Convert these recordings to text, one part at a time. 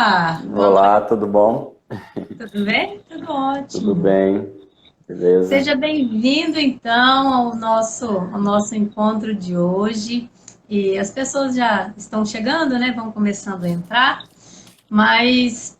Olá! Olá, tudo bom? Tudo bem? Tudo Tudo ótimo. bem, beleza? Seja bem-vindo, então, ao nosso encontro de hoje. E as pessoas já estão chegando, né? Vão começando a entrar. Mas,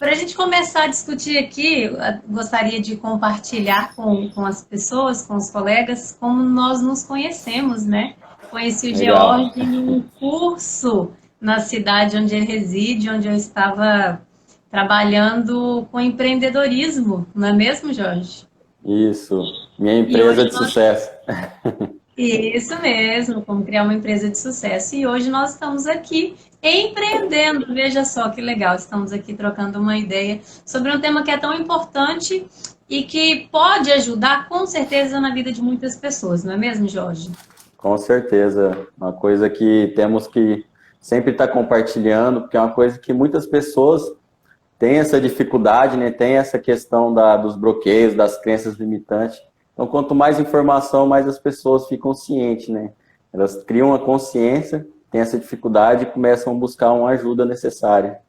para a gente começar a discutir aqui, eu gostaria de compartilhar com as pessoas, com os colegas, como nós nos conhecemos, né? Conheci o Legal. George em um curso na cidade onde ele reside, onde eu estava trabalhando com empreendedorismo, não é mesmo, Jorge? Isso, minha E empresa hoje de nós. sucesso. Isso mesmo, como criar uma empresa de sucesso. E hoje nós estamos aqui empreendendo. Veja só que legal, estamos aqui trocando uma ideia sobre um tema que é tão importante e que pode ajudar com certeza na vida de muitas pessoas, não é mesmo, Jorge? Com certeza, uma coisa que temos que sempre estar compartilhando, porque é uma coisa que muitas pessoas têm essa dificuldade, né? Tem essa questão dos bloqueios, das crenças limitantes. Então, quanto mais informação, mais as pessoas ficam cientes, né? Elas criam uma consciência, têm essa dificuldade e começam a buscar uma ajuda necessária.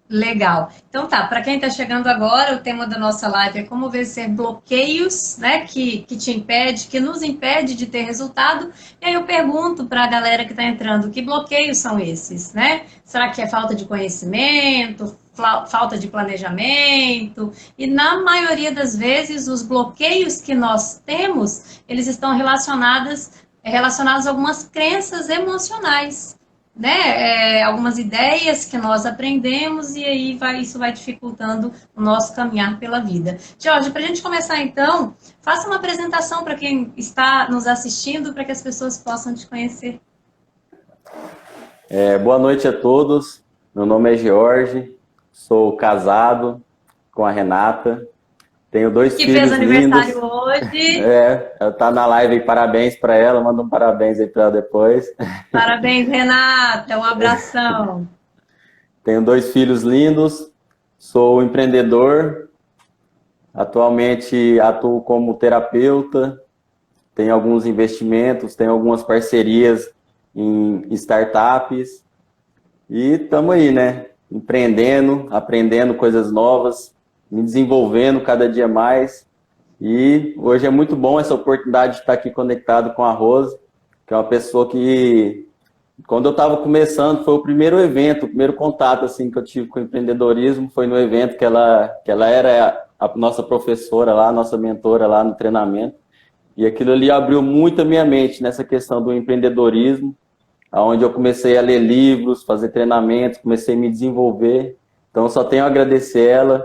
Legal. Então tá, para quem está chegando agora, o tema da nossa live é como vencer bloqueios, né, que te impede, que nos impede de ter resultado. E aí eu pergunto para a galera que está entrando, que bloqueios são esses, né? Será que é falta de conhecimento, falta de planejamento? E na maioria das vezes, os bloqueios que nós temos, eles estão relacionados a algumas crenças emocionais, né, algumas ideias que nós aprendemos e aí isso vai dificultando o nosso caminhar pela vida. Jorge, para a gente começar então, faça uma apresentação para quem está nos assistindo, para que as pessoas possam te conhecer. Boa noite a todos. Meu nome é George, sou casado com a Renata, tenho dois Que fez filhos aniversário lindos. hoje. Ela tá na live aí, parabéns para ela, manda um parabéns aí para ela depois. Parabéns, Renata, um abração. Tenho dois filhos lindos, sou empreendedor, atualmente atuo como terapeuta, tenho alguns investimentos, tenho algumas parcerias em startups e estamos aí, né? Empreendendo, aprendendo coisas novas, me desenvolvendo cada dia mais. E hoje é muito bom essa oportunidade de estar aqui conectado com a Rose, que é uma pessoa que, quando eu estava começando, foi o primeiro evento, o primeiro contato assim que eu tive com o empreendedorismo, foi no evento que ela era a nossa professora lá, a nossa mentora lá no treinamento. E aquilo ali abriu muito a minha mente nessa questão do empreendedorismo, aonde eu comecei a ler livros, fazer treinamentos, comecei a me desenvolver. Então, eu só tenho a agradecer ela.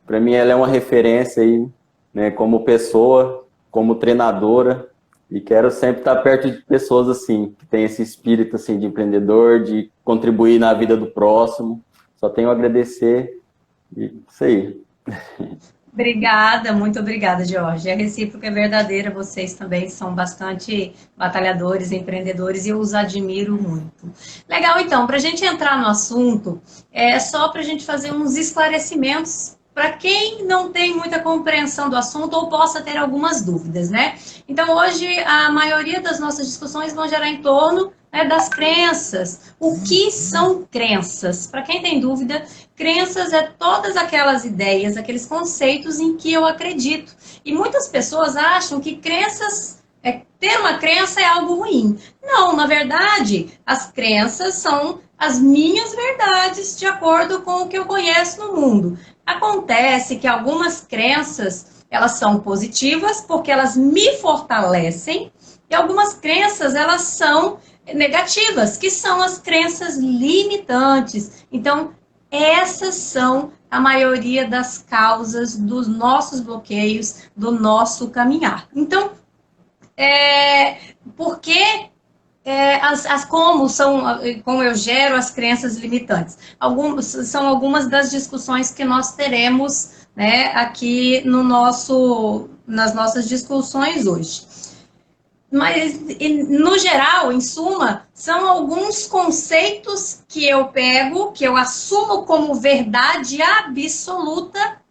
Para mim, ela é uma referência aí, né, como pessoa, como treinadora, e quero sempre estar perto de pessoas assim, que têm esse espírito assim de empreendedor, de contribuir na vida do próximo. Só tenho a agradecer e isso aí. Obrigada, muito obrigada, Jorge. A recíproca é verdadeira, vocês também são bastante batalhadores, empreendedores, e eu os admiro muito. Legal, então, para a gente entrar no assunto, é só para a gente fazer uns esclarecimentos para quem não tem muita compreensão do assunto ou possa ter algumas dúvidas, né? Então, hoje, a maioria das nossas discussões vão gerar em torno, né, das crenças. O que são crenças? Para quem tem dúvida, crenças é todas aquelas ideias, aqueles conceitos em que eu acredito. E muitas pessoas acham que ter uma crença é algo ruim. Não, na verdade, as crenças são as minhas verdades de acordo com o que eu conheço no mundo. Acontece que algumas crenças, elas são positivas porque elas me fortalecem e algumas crenças, elas são negativas, que são as crenças limitantes. Então, essas são a maioria das causas dos nossos bloqueios, do nosso caminhar. Então, é, por que como eu gero as crenças limitantes? São algumas das discussões que nós teremos, né, aqui nas nossas discussões hoje. Mas, no geral, em suma, são alguns conceitos que eu pego, que eu assumo como verdade absoluta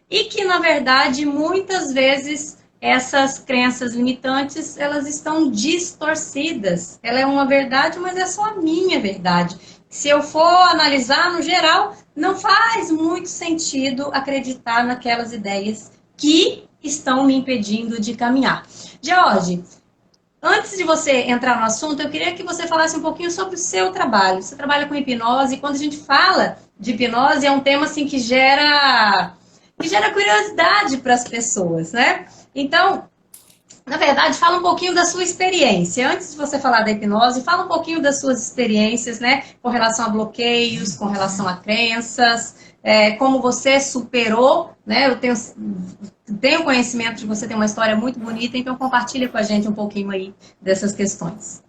e que, na verdade, muitas vezes essas crenças limitantes, elas estão distorcidas. Ela é uma verdade, mas é só a minha verdade. se eu for analisar no geral, não faz muito sentido acreditar naquelas ideias que estão me impedindo de caminhar. George, antes de você entrar no assunto, eu queria que você falasse um pouquinho sobre o seu trabalho. Você trabalha com hipnose, e quando a gente fala de hipnose, é um tema assim que gera curiosidade para as pessoas, né? Então, na verdade, fala um pouquinho da sua experiência. Antes de você falar da hipnose, fala um pouquinho das suas experiências, né? Com relação a bloqueios, com relação a crenças, como você superou, né? Eu tenho conhecimento de você ter uma história muito bonita, então compartilha com a gente um pouquinho aí dessas questões.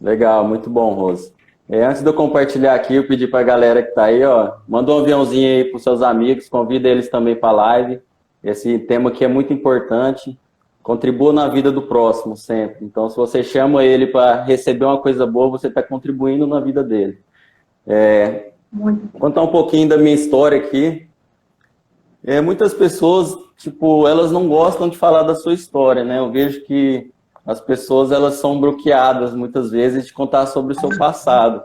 Legal, muito bom, Rose. Antes de eu compartilhar aqui, eu pedi para a galera que está aí, ó, manda um aviãozinho aí para os seus amigos, convida eles também para a live. Esse tema aqui é muito importante. Contribua na vida do próximo sempre. Então, se você chama ele para receber uma coisa boa, você está contribuindo na vida dele. Vou contar um pouquinho da minha história aqui. Muitas pessoas, tipo, elas não gostam de falar da sua história, né? Eu vejo que as pessoas, elas são bloqueadas, muitas vezes, de contar sobre o seu passado.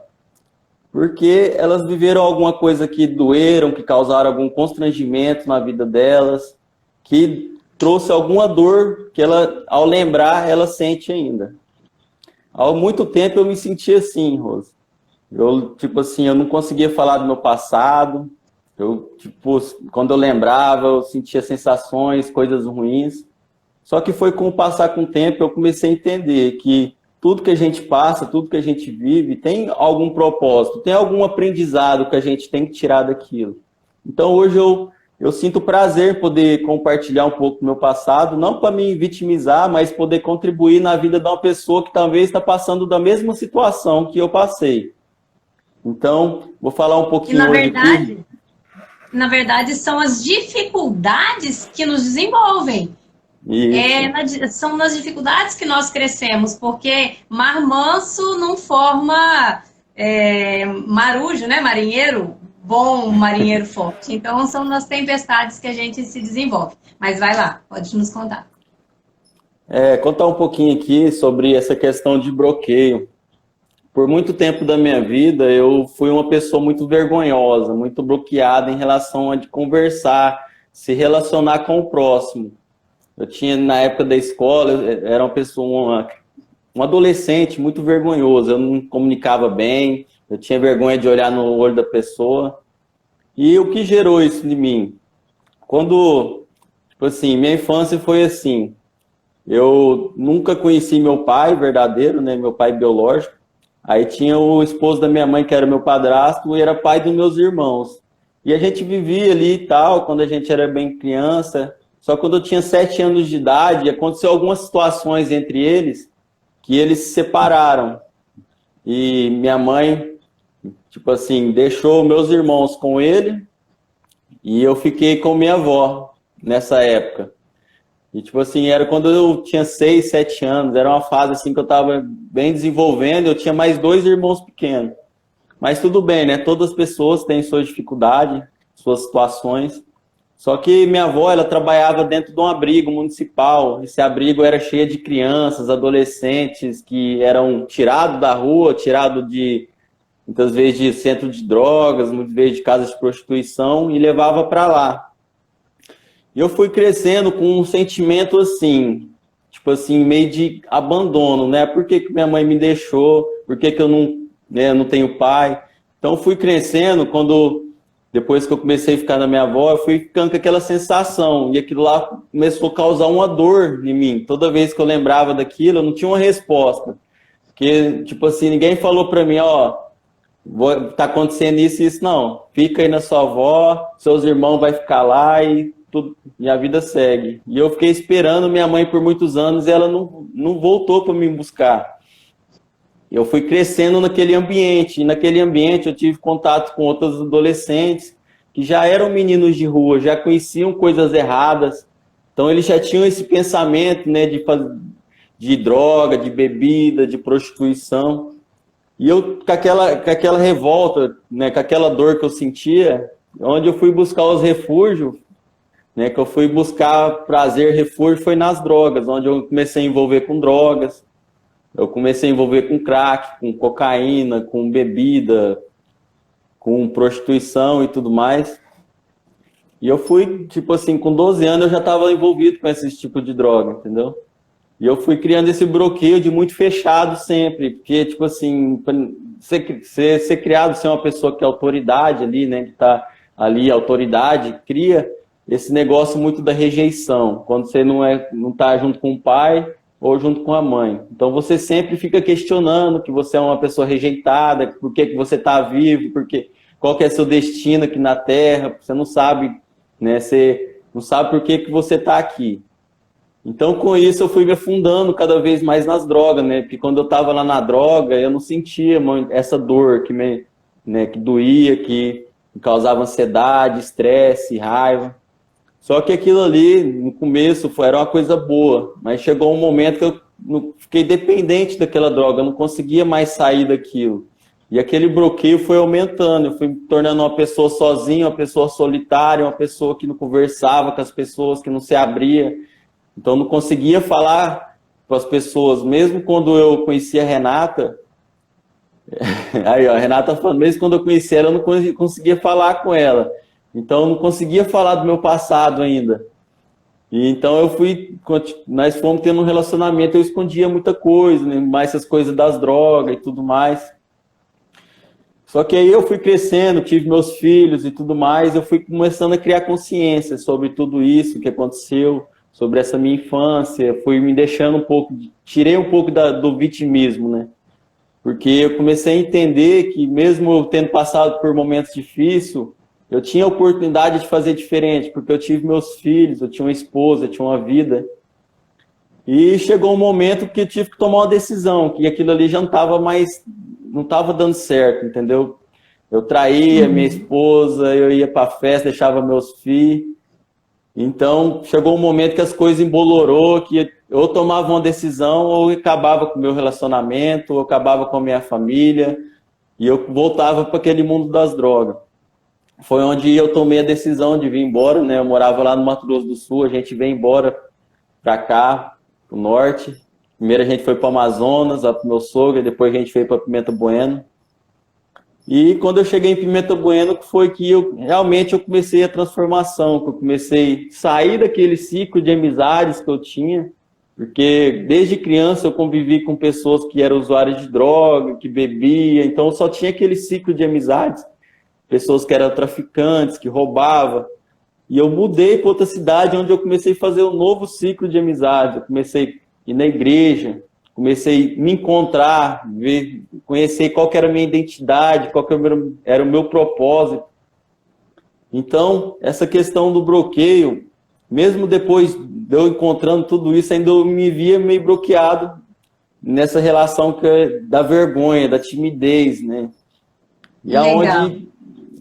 Porque elas viveram alguma coisa que doeram, que causaram algum constrangimento na vida delas, que trouxe alguma dor que ela, ao lembrar, ela sente ainda. Há muito tempo eu me sentia assim, Rose. Eu não conseguia falar do meu passado. Quando eu lembrava, eu sentia sensações, coisas ruins. Só que foi com o passar com o tempo, eu comecei a entender que tudo que a gente passa, tudo que a gente vive, tem algum propósito, tem algum aprendizado que a gente tem que tirar daquilo. Então, hoje eu sinto prazer em poder compartilhar um pouco do meu passado, não para me vitimizar, mas poder contribuir na vida de uma pessoa que talvez está passando da mesma situação que eu passei. Então, vou falar um pouquinho hoje aqui. Na verdade, são as dificuldades que nos desenvolvem. São nas dificuldades que nós crescemos, porque mar manso não forma marujo, né? Marinheiro, bom marinheiro forte. Então, são nas tempestades que a gente se desenvolve. Mas vai lá, pode nos contar. Contar um pouquinho aqui sobre essa questão de bloqueio. Por muito tempo da minha vida, eu fui uma pessoa muito vergonhosa, muito bloqueada em relação a de conversar, se relacionar com o próximo. Eu tinha, na época da escola, eu era uma pessoa, um adolescente muito vergonhoso. Eu não comunicava bem, eu tinha vergonha de olhar no olho da pessoa. E o que gerou isso em mim? Minha infância foi assim. Eu nunca conheci meu pai verdadeiro, né, meu pai biológico. Aí tinha o esposo da minha mãe, que era meu padrasto, e era pai dos meus irmãos. E a gente vivia ali e tal, quando a gente era bem criança. Só quando eu tinha 7 anos de idade, aconteceu algumas situações entre eles, que eles se separaram. E minha mãe, deixou meus irmãos com ele, e eu fiquei com minha avó nessa época. E, era quando eu tinha 6, 7 anos, era uma fase assim que eu estava bem desenvolvendo, eu tinha mais 2 irmãos pequenos. Mas tudo bem, né? Todas as pessoas têm suas dificuldades, suas situações. Só que minha avó, ela trabalhava dentro de um abrigo municipal. Esse abrigo era cheio de crianças, adolescentes que eram tirados da rua, tirados muitas vezes de centro de drogas, muitas vezes de casas de prostituição, e levava para lá. E eu fui crescendo com um sentimento assim, meio de abandono, né? Por que minha mãe me deixou? Por que eu não tenho pai? Então, fui crescendo, depois que eu comecei a ficar na minha avó, eu fui ficando com aquela sensação. E aquilo lá começou a causar uma dor em mim. Toda vez que eu lembrava daquilo, eu não tinha uma resposta. Porque, ninguém falou para mim, tá acontecendo isso e isso, não. Fica aí na sua avó, seus irmãos vão ficar lá e a vida segue. E eu fiquei esperando minha mãe por muitos anos e ela não voltou para me buscar. Eu fui crescendo naquele ambiente, e naquele ambiente eu tive contato com outros adolescentes que já eram meninos de rua, já conheciam coisas erradas, então eles já tinham esse pensamento, né, de droga, de bebida, de prostituição. E eu, com aquela revolta, né, com aquela dor que eu sentia, onde eu fui buscar os refúgios, né, que eu fui buscar prazer, refúgio, foi nas drogas, onde eu comecei a envolver com drogas. Eu comecei a envolver com crack, com cocaína, com bebida, com prostituição e tudo mais. E eu fui, tipo assim, com 12 anos eu já estava envolvido com esse tipo de droga, entendeu? E eu fui criando esse bloqueio de muito fechado sempre, porque, tipo assim, ser criado, ser uma pessoa que é autoridade ali, né, que tá ali, autoridade, cria esse negócio muito da rejeição, quando você não tá junto com o pai ou junto com a mãe. Então você sempre fica questionando que você é uma pessoa rejeitada, por que que você tá vivo, porque qual que é seu destino aqui na Terra, você não sabe, né, você não sabe por que que você tá aqui. Então, com isso, eu fui me afundando cada vez mais nas drogas, né? Porque quando eu estava lá na droga, eu não sentia essa dor né, que doía, que me causava ansiedade, estresse, raiva. Só que aquilo ali, no começo, era uma coisa boa, mas chegou um momento que eu fiquei dependente daquela droga, eu não conseguia mais sair daquilo. E aquele bloqueio foi aumentando, eu fui me tornando uma pessoa sozinha, uma pessoa solitária, uma pessoa que não conversava com as pessoas, que não se abria. Então, não conseguia falar com as pessoas, mesmo quando eu conhecia a Renata. Aí, ó, a Renata falando, mesmo quando eu conhecia ela, eu não conseguia falar com ela. Então, eu não conseguia falar do meu passado ainda. E então, nós fomos tendo um relacionamento, eu escondia muita coisa, né? Mais essas coisas das drogas e tudo mais. Só que aí eu fui crescendo, tive meus filhos e tudo mais, eu fui começando a criar consciência sobre tudo isso que aconteceu, sobre essa minha infância, fui me deixando um pouco, tirei um pouco do vitimismo, né? Porque eu comecei a entender que mesmo eu tendo passado por momentos difíceis, eu tinha a oportunidade de fazer diferente, porque eu tive meus filhos, eu tinha uma esposa, eu tinha uma vida. E chegou um momento que eu tive que tomar uma decisão, que aquilo ali já não estava dando certo, entendeu? Eu traía minha esposa, eu ia para a festa, deixava meus filhos. Então, chegou um momento que as coisas embolorou, que eu tomava uma decisão, ou eu acabava com o meu relacionamento, ou eu acabava com a minha família, e eu voltava para aquele mundo das drogas. Foi onde eu tomei a decisão de vir embora, né? Eu morava lá no Mato Grosso do Sul, a gente veio embora para cá, para o norte. Primeiro a gente foi para o Amazonas, lá para o meu sogro, depois a gente veio para Pimenta Bueno. E quando eu cheguei em Pimenta Bueno, foi que realmente eu comecei a transformação, que eu comecei a sair daquele ciclo de amizades que eu tinha, porque desde criança eu convivi com pessoas que eram usuárias de droga, que bebiam, então eu só tinha aquele ciclo de amizades, pessoas que eram traficantes, que roubavam. E eu mudei para outra cidade, onde eu comecei a fazer um novo ciclo de amizades, eu comecei a ir na igreja, comecei a me encontrar, conhecer qual que era a minha identidade, qual que era o meu propósito. Então, essa questão do bloqueio, mesmo depois de eu encontrando tudo isso, ainda eu me via meio bloqueado nessa relação da vergonha, da timidez, né? E aonde,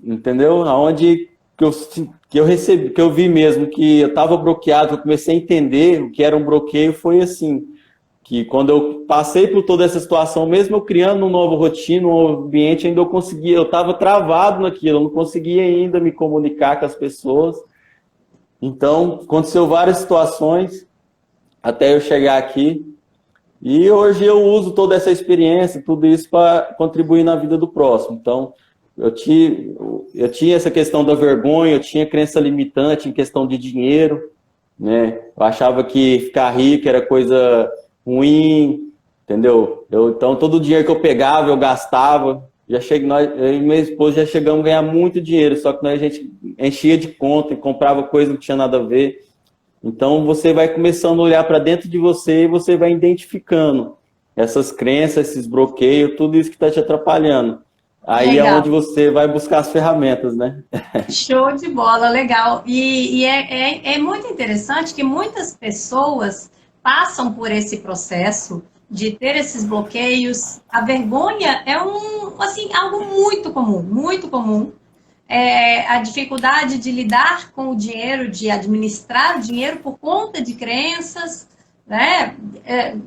entendeu? Aonde que eu vi mesmo que eu estava bloqueado, eu comecei a entender o que era um bloqueio, foi assim, que quando eu passei por toda essa situação, mesmo eu criando uma nova rotina, um novo ambiente, ainda eu estava travado naquilo, eu não conseguia ainda me comunicar com as pessoas. Então, aconteceu várias situações até eu chegar aqui. E hoje eu uso toda essa experiência, tudo isso para contribuir na vida do próximo. Então, eu tinha essa questão da vergonha, eu tinha crença limitante em questão de dinheiro, né? Eu achava que ficar rico era coisa ruim, entendeu? Então, todo o dinheiro que eu pegava, eu gastava. Eu e minha esposa já chegamos a ganhar muito dinheiro, só que a gente enchia de conta e comprava coisa que não tinha nada a ver. Então, você vai começando a olhar para dentro de você e você vai identificando essas crenças, esses bloqueios, tudo isso que está te atrapalhando. Aí é onde você vai buscar as ferramentas, né? Show de bola, legal. E é muito interessante que muitas pessoas passam por esse processo de ter esses bloqueios. A vergonha é algo muito comum, muito comum. A dificuldade de lidar com o dinheiro, de administrar o dinheiro por conta de crenças, né?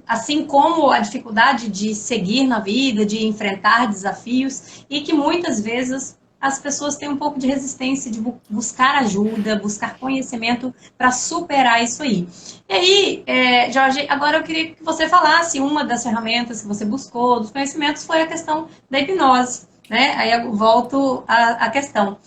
Assim como a dificuldade de seguir na vida, de enfrentar desafios, e que muitas vezes as pessoas têm um pouco de resistência de buscar ajuda, buscar conhecimento para superar isso aí. E aí, Jorge, agora eu queria que você falasse uma das ferramentas que você buscou, dos conhecimentos, foi a questão da hipnose. Né? Aí eu volto à questão.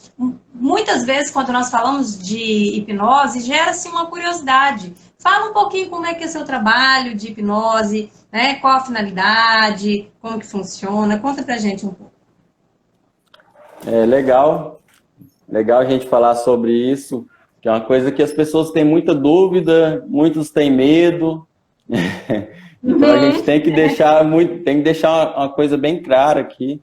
Muitas vezes, quando nós falamos de hipnose, gera-se uma curiosidade. Fala um pouquinho como é que é o seu trabalho de hipnose, né? Qual a finalidade, como que funciona. Conta pra gente um pouco. Legal a gente falar sobre isso, que é uma coisa que as pessoas têm muita dúvida, muitos têm medo. Então a gente tem que deixar uma coisa bem clara aqui,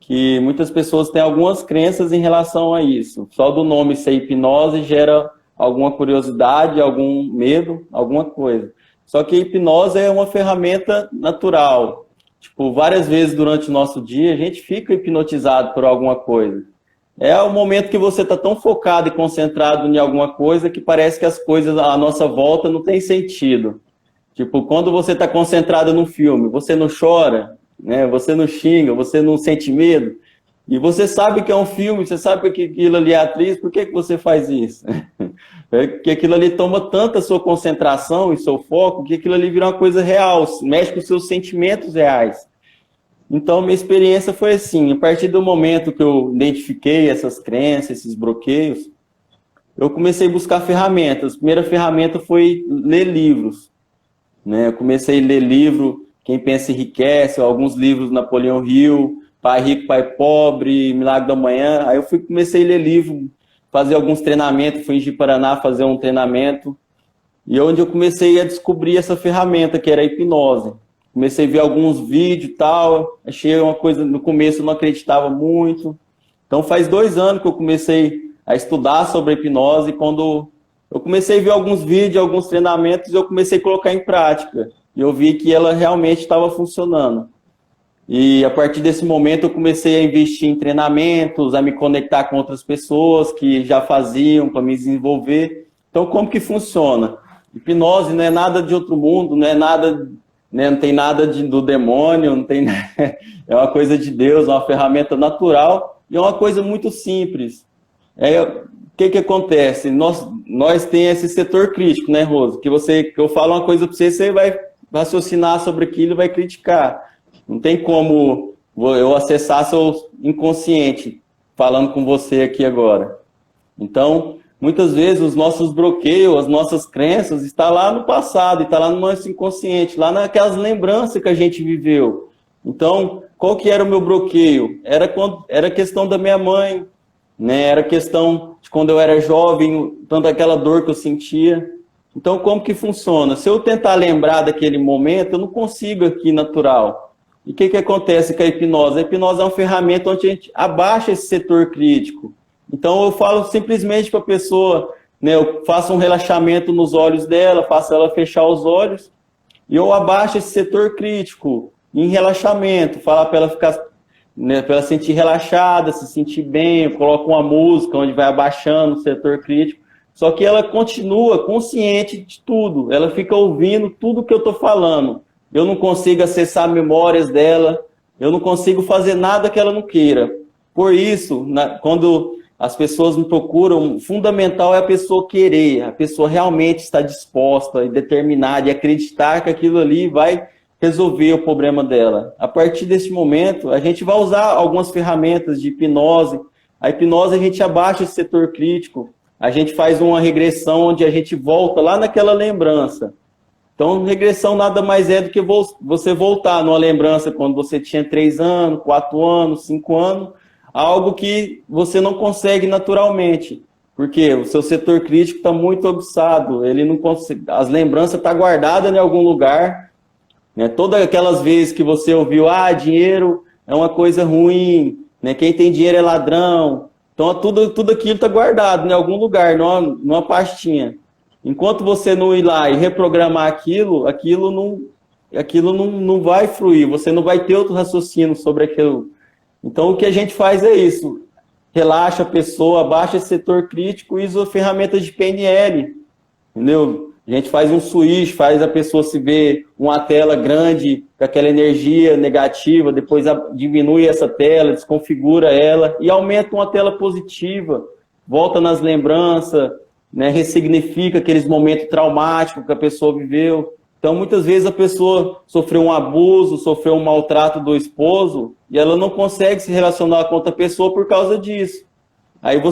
que muitas pessoas têm algumas crenças em relação a isso. Só do nome ser hipnose gera alguma curiosidade, algum medo, alguma coisa. Só que a hipnose é uma ferramenta natural. Tipo, várias vezes durante o nosso dia a gente fica hipnotizado por alguma coisa. É o momento que você está tão focado e concentrado em alguma coisa que parece que as coisas à nossa volta não têm sentido. Tipo, quando você está concentrado num filme, você não chora, né? Você não xinga, você não sente medo. E você sabe que é um filme, você sabe que aquilo ali é atriz, por que você faz isso? Que aquilo ali toma tanta sua concentração e seu foco que aquilo ali vira uma coisa real, mexe com os seus sentimentos reais. Então, minha experiência foi assim, a partir do momento que eu identifiquei essas crenças, esses bloqueios, eu comecei a buscar ferramentas. A primeira ferramenta foi ler livros, né? Eu comecei a ler livro, Quem Pensa Enriquece, alguns livros Napoleão Hill, Pai Rico, Pai Pobre, Milagre da Manhã. Aí eu comecei a ler livro, fazer alguns treinamentos, fui em Ji-Paraná fazer um treinamento, e onde eu comecei a descobrir essa ferramenta, que era a hipnose. Comecei a ver alguns vídeos e tal, achei uma coisa, no começo eu não acreditava muito. Então faz 2 anos que eu comecei a estudar sobre a hipnose, e quando eu comecei a ver alguns vídeos, alguns treinamentos, eu comecei a colocar em prática. E eu vi que ela realmente estava funcionando. E a partir desse momento eu comecei a investir em treinamentos, a me conectar com outras pessoas que já faziam para me desenvolver. Então, como que funciona? Hipnose não é nada de outro mundo, não é nada, né, não tem nada do demônio, não tem, é uma coisa de Deus, uma ferramenta natural e é uma coisa muito simples. O que acontece? Nós temos esse setor crítico, né, Rosa? Que eu falo uma coisa para você, você vai raciocinar sobre aquilo e vai criticar. Não tem como eu acessar seu inconsciente falando com você aqui agora. Então, muitas vezes os nossos bloqueios, as nossas crenças estão lá no passado, está lá no nosso inconsciente, lá naquelas lembranças que a gente viveu. Então, qual que era o meu bloqueio? Era questão da minha mãe, né? Era questão de quando eu era jovem, tanto aquela dor que eu sentia. Então, como que funciona? Se eu tentar lembrar daquele momento, eu não consigo aqui natural. E o que acontece com a hipnose? A hipnose é uma ferramenta onde a gente abaixa esse setor crítico. Então, eu falo simplesmente para a pessoa, né, eu faço um relaxamento nos olhos dela, faço ela fechar os olhos, e eu abaixo esse setor crítico em relaxamento, falar para ela ficar, né, para ela sentir relaxada, se sentir bem, eu coloco uma música onde vai abaixando o setor crítico, só que ela continua consciente de tudo, ela fica ouvindo tudo que eu estou falando. Eu não consigo acessar memórias dela, eu não consigo fazer nada que ela não queira. Por isso, quando as pessoas me procuram, o fundamental é a pessoa querer, a pessoa realmente estar disposta e determinada e acreditar que aquilo ali vai resolver o problema dela. A partir desse momento, a gente vai usar algumas ferramentas de hipnose. A hipnose, a gente abaixa esse setor crítico, a gente faz uma regressão onde a gente volta lá naquela lembrança. Então, regressão nada mais é do que você voltar numa lembrança quando você tinha 3 anos, 4 anos, 5 anos, algo que você não consegue naturalmente, porque o seu setor crítico está muito aguçado, ele não consegue, as lembranças estão guardadas em algum lugar, né? Todas aquelas vezes que você ouviu, dinheiro é uma coisa ruim, né? Quem tem dinheiro é ladrão, então tudo aquilo está guardado em algum lugar, numa pastinha. Enquanto você não ir lá e reprogramar aquilo não vai fluir, você não vai ter outro raciocínio sobre aquilo. Então, o que a gente faz é isso. Relaxa a pessoa, abaixa esse setor crítico e usa ferramentas de PNL. Entendeu? A gente faz um switch, faz a pessoa se ver uma tela grande, com aquela energia negativa, depois diminui essa tela, desconfigura ela e aumenta uma tela positiva, volta nas lembranças, né, ressignifica aqueles momentos traumáticos que a pessoa viveu. Então, muitas vezes a pessoa sofreu um abuso, sofreu um maltrato do esposo e ela não consegue se relacionar com outra pessoa por causa disso. Aí o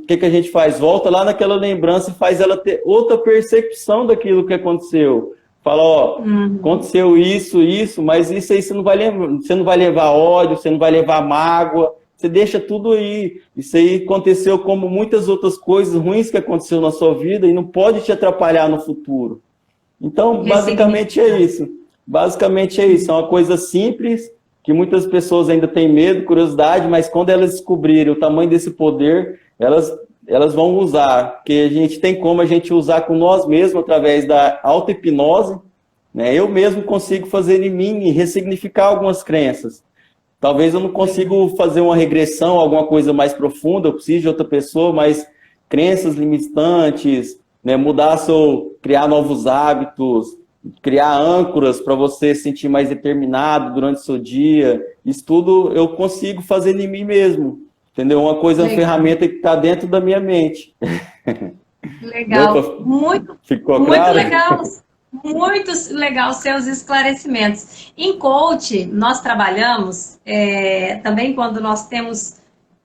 que a gente faz? Volta lá naquela lembrança e faz ela ter outra percepção daquilo que aconteceu. Fala, ó, aconteceu isso, mas isso aí você não vai levar ódio, você não vai levar mágoa, você deixa tudo aí. Isso aí aconteceu como muitas outras coisas ruins que aconteceu na sua vida e não pode te atrapalhar no futuro. Então, basicamente é isso. Basicamente é isso. É uma coisa simples, que muitas pessoas ainda têm medo, curiosidade, mas quando elas descobrirem o tamanho desse poder, elas vão usar, porque a gente tem como a gente usar com nós mesmos, através da auto-hipnose, né? Eu mesmo consigo fazer em mim e ressignificar algumas crenças. Talvez eu não consiga fazer uma regressão, alguma coisa mais profunda, eu preciso de outra pessoa, mas crenças limitantes, né? Criar novos hábitos, criar âncoras para você se sentir mais determinado durante o seu dia. Isso tudo eu consigo fazer em mim mesmo. Entendeu? Uma coisa, uma ferramenta que está dentro da minha mente. Legal. Ficou muito claro? Legal. Muito legal seus esclarecimentos. Em coach, nós trabalhamos também quando nós temos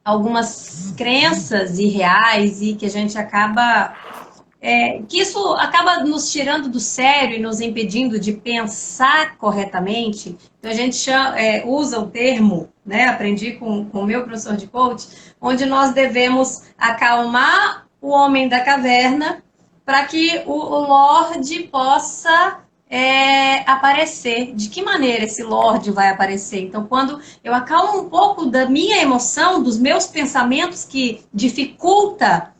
algumas crenças irreais e que a gente acaba... que isso acaba nos tirando do sério e nos impedindo de pensar corretamente. Então, a gente usa o termo, né, aprendi com o meu professor de coach, onde nós devemos acalmar o homem da caverna para que o Lorde possa aparecer. De que maneira esse Lorde vai aparecer? Então, quando eu acalmo um pouco da minha emoção, dos meus pensamentos que dificulta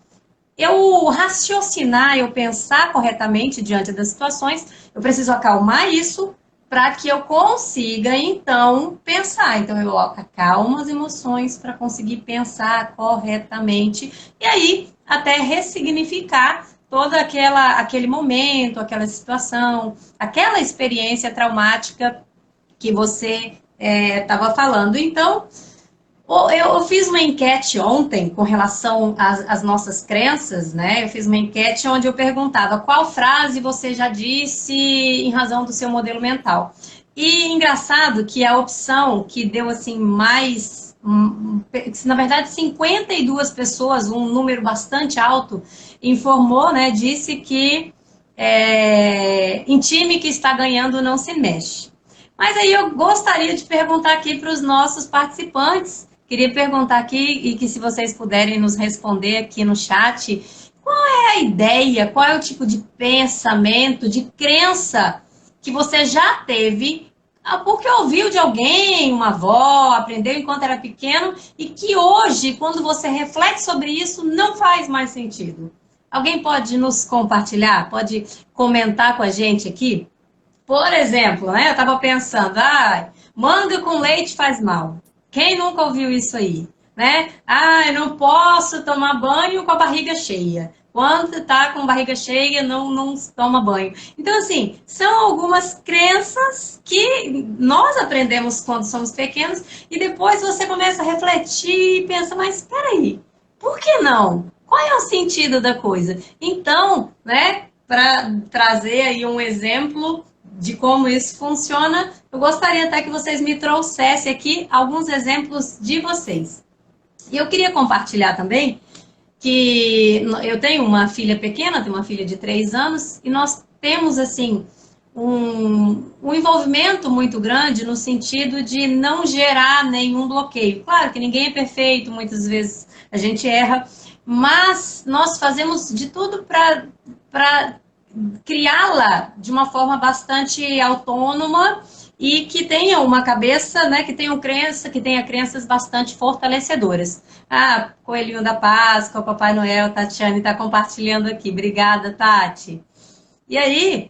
eu raciocinar, eu pensar corretamente diante das situações, eu preciso acalmar isso para que eu consiga, então, pensar. Então, eu acalmo as emoções para conseguir pensar corretamente e aí até ressignificar todo aquele momento, aquela situação, aquela experiência traumática que você estava falando. Então, eu fiz uma enquete ontem com relação às nossas crenças, né? Eu fiz uma enquete onde eu perguntava qual frase você já disse em razão do seu modelo mental. E engraçado que a opção que deu assim mais... Na verdade, 52 pessoas, um número bastante alto, informou, né? Disse que em time que está ganhando não se mexe. Mas aí eu gostaria de perguntar aqui para os nossos participantes. Queria perguntar aqui, e que se vocês puderem nos responder aqui no chat, qual é a ideia, qual é o tipo de pensamento, de crença que você já teve, porque ouviu de alguém, uma avó, aprendeu enquanto era pequeno, e que hoje, quando você reflete sobre isso, não faz mais sentido. Alguém pode nos compartilhar, pode comentar com a gente aqui? Por exemplo, né, eu estava pensando, manga com leite faz mal. Quem nunca ouviu isso aí? Né? Eu não posso tomar banho com a barriga cheia. Quando está com barriga cheia, não toma banho. Então, assim, são algumas crenças que nós aprendemos quando somos pequenos e depois você começa a refletir e pensa, mas espera aí, por que não? Qual é o sentido da coisa? Então, né, para trazer aí um exemplo de como isso funciona, eu gostaria até que vocês me trouxessem aqui alguns exemplos de vocês. E eu queria compartilhar também que eu tenho uma filha pequena, tenho uma filha de 3 anos, e nós temos, assim, um envolvimento muito grande no sentido de não gerar nenhum bloqueio. Claro que ninguém é perfeito, muitas vezes a gente erra, mas nós fazemos de tudo para criá-la de uma forma bastante autônoma e que tenha uma cabeça, né, que tenha crenças bastante fortalecedoras. Coelhinho da Páscoa, Papai Noel, Tatiane está compartilhando aqui. Obrigada, Tati. E aí,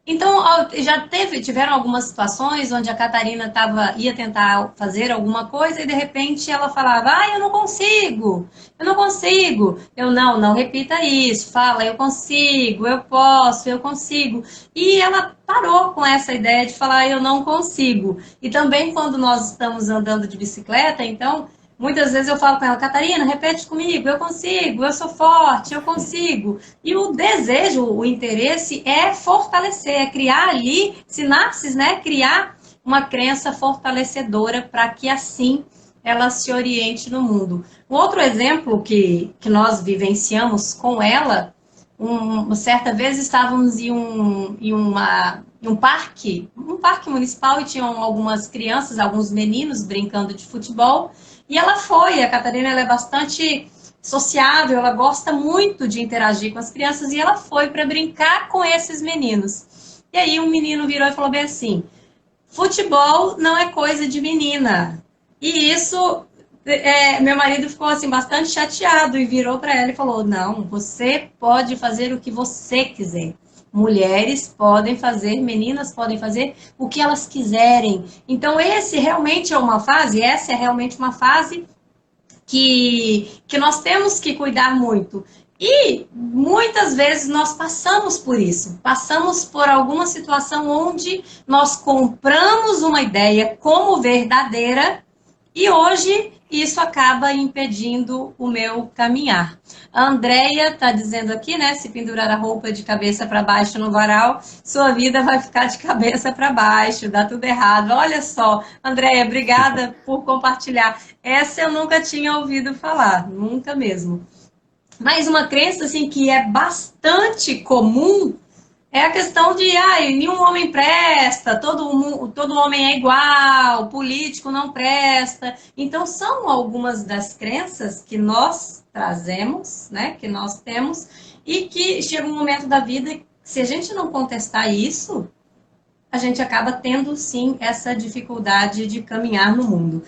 Então, já tiveram algumas situações onde a Catarina ia tentar fazer alguma coisa e de repente ela falava, eu não consigo, eu não consigo. Eu, não repita isso, fala, eu consigo, eu posso, eu consigo. E ela parou com essa ideia de falar, eu não consigo. E também quando nós estamos andando de bicicleta, então, muitas vezes eu falo com ela, Catarina, repete comigo, eu consigo, eu sou forte, eu consigo. E o desejo, o interesse é fortalecer, é criar ali sinapses, né? Criar uma crença fortalecedora para que assim ela se oriente no mundo. Um outro exemplo que nós vivenciamos com ela, certa vez estávamos em um parque municipal e tinham algumas crianças, alguns meninos brincando de futebol. E ela foi, a Catarina ela é bastante sociável, ela gosta muito de interagir com as crianças e ela foi para brincar com esses meninos. E aí um menino virou e falou bem assim: futebol não é coisa de menina. E isso, meu marido ficou assim bastante chateado e virou para ela e falou: não, você pode fazer o que você quiser. Mulheres podem fazer, meninas podem fazer o que elas quiserem. Então, essa é realmente uma fase que nós temos que cuidar muito. E muitas vezes nós passamos por isso, passamos por alguma situação onde nós compramos uma ideia como verdadeira e hoje isso acaba impedindo o meu caminhar. A Andrea está dizendo aqui, né? Se pendurar a roupa de cabeça para baixo no varal, sua vida vai ficar de cabeça para baixo, dá tudo errado. Olha só, Andrea, obrigada por compartilhar. Essa eu nunca tinha ouvido falar, nunca mesmo. Mas uma crença assim que é bastante comum é a questão de, nenhum homem presta, todo homem é igual, político não presta. Então, são algumas das crenças que nós trazemos, né, que nós temos, e que chega um momento da vida, se a gente não contestar isso, a gente acaba tendo, sim, essa dificuldade de caminhar no mundo.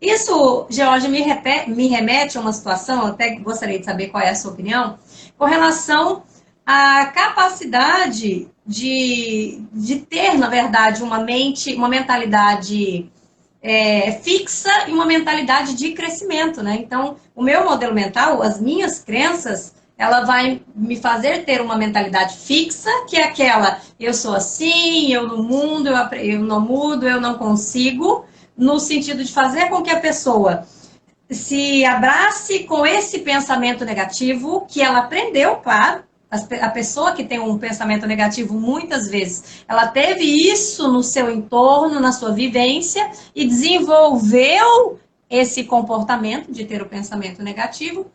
Isso, George, me remete a uma situação, eu até gostaria de saber qual é a sua opinião, com relação à capacidade de ter, na verdade, uma mentalidade fixa e uma mentalidade de crescimento, né? Então, o meu modelo mental, as minhas crenças, ela vai me fazer ter uma mentalidade fixa, que é aquela, eu sou assim, eu no mundo, eu não mudo, eu não consigo, no sentido de fazer com que a pessoa se abrace com esse pensamento negativo que ela aprendeu, claro. A pessoa que tem um pensamento negativo, muitas vezes, ela teve isso no seu entorno, na sua vivência, e desenvolveu esse comportamento de ter o pensamento negativo,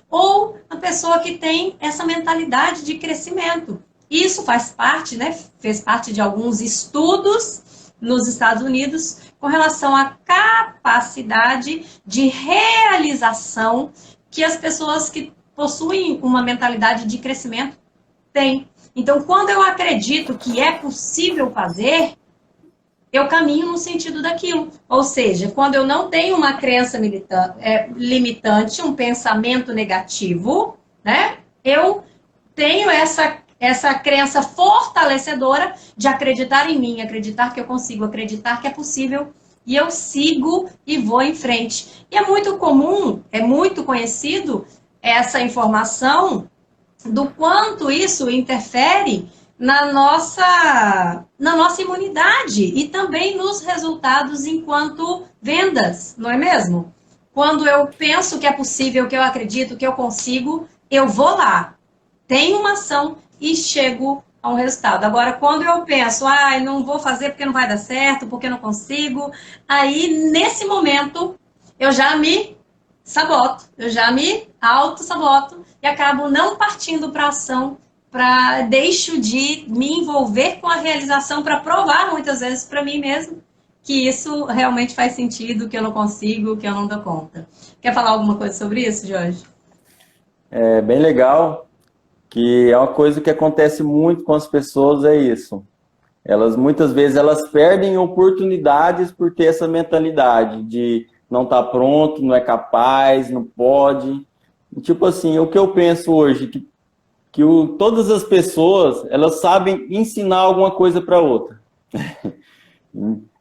ou a pessoa que tem essa mentalidade de crescimento. Isso faz parte, né? Fez parte de alguns estudos nos Estados Unidos com relação à capacidade de realização que as pessoas que possuem uma mentalidade de crescimento têm. Então, quando eu acredito que é possível fazer, eu caminho no sentido daquilo. Ou seja, quando eu não tenho uma crença limitante, um pensamento negativo, né? Eu tenho essa crença fortalecedora de acreditar em mim, acreditar que eu consigo, acreditar que é possível, e eu sigo e vou em frente. E é muito comum, é muito conhecido essa informação do quanto isso interfere na nossa imunidade e também nos resultados enquanto vendas, não é mesmo? Quando eu penso que é possível, que eu acredito, que eu consigo, eu vou lá, tenho uma ação e chego a um resultado. Agora, quando eu penso, não vou fazer porque não vai dar certo, porque não consigo, aí, nesse momento, eu já me saboto, eu já me auto-saboto e acabo não partindo para ação, deixo de me envolver com a realização para provar, muitas vezes, para mim mesmo, que isso realmente faz sentido, que eu não consigo, que eu não dou conta. Quer falar alguma coisa sobre isso, Jorge? É bem legal, que é uma coisa que acontece muito com as pessoas, é isso. Muitas vezes, elas perdem oportunidades por ter essa mentalidade de não estar pronto, não é capaz, não pode. Tipo assim, o que eu penso hoje, que todas as pessoas, elas sabem ensinar alguma coisa para outra.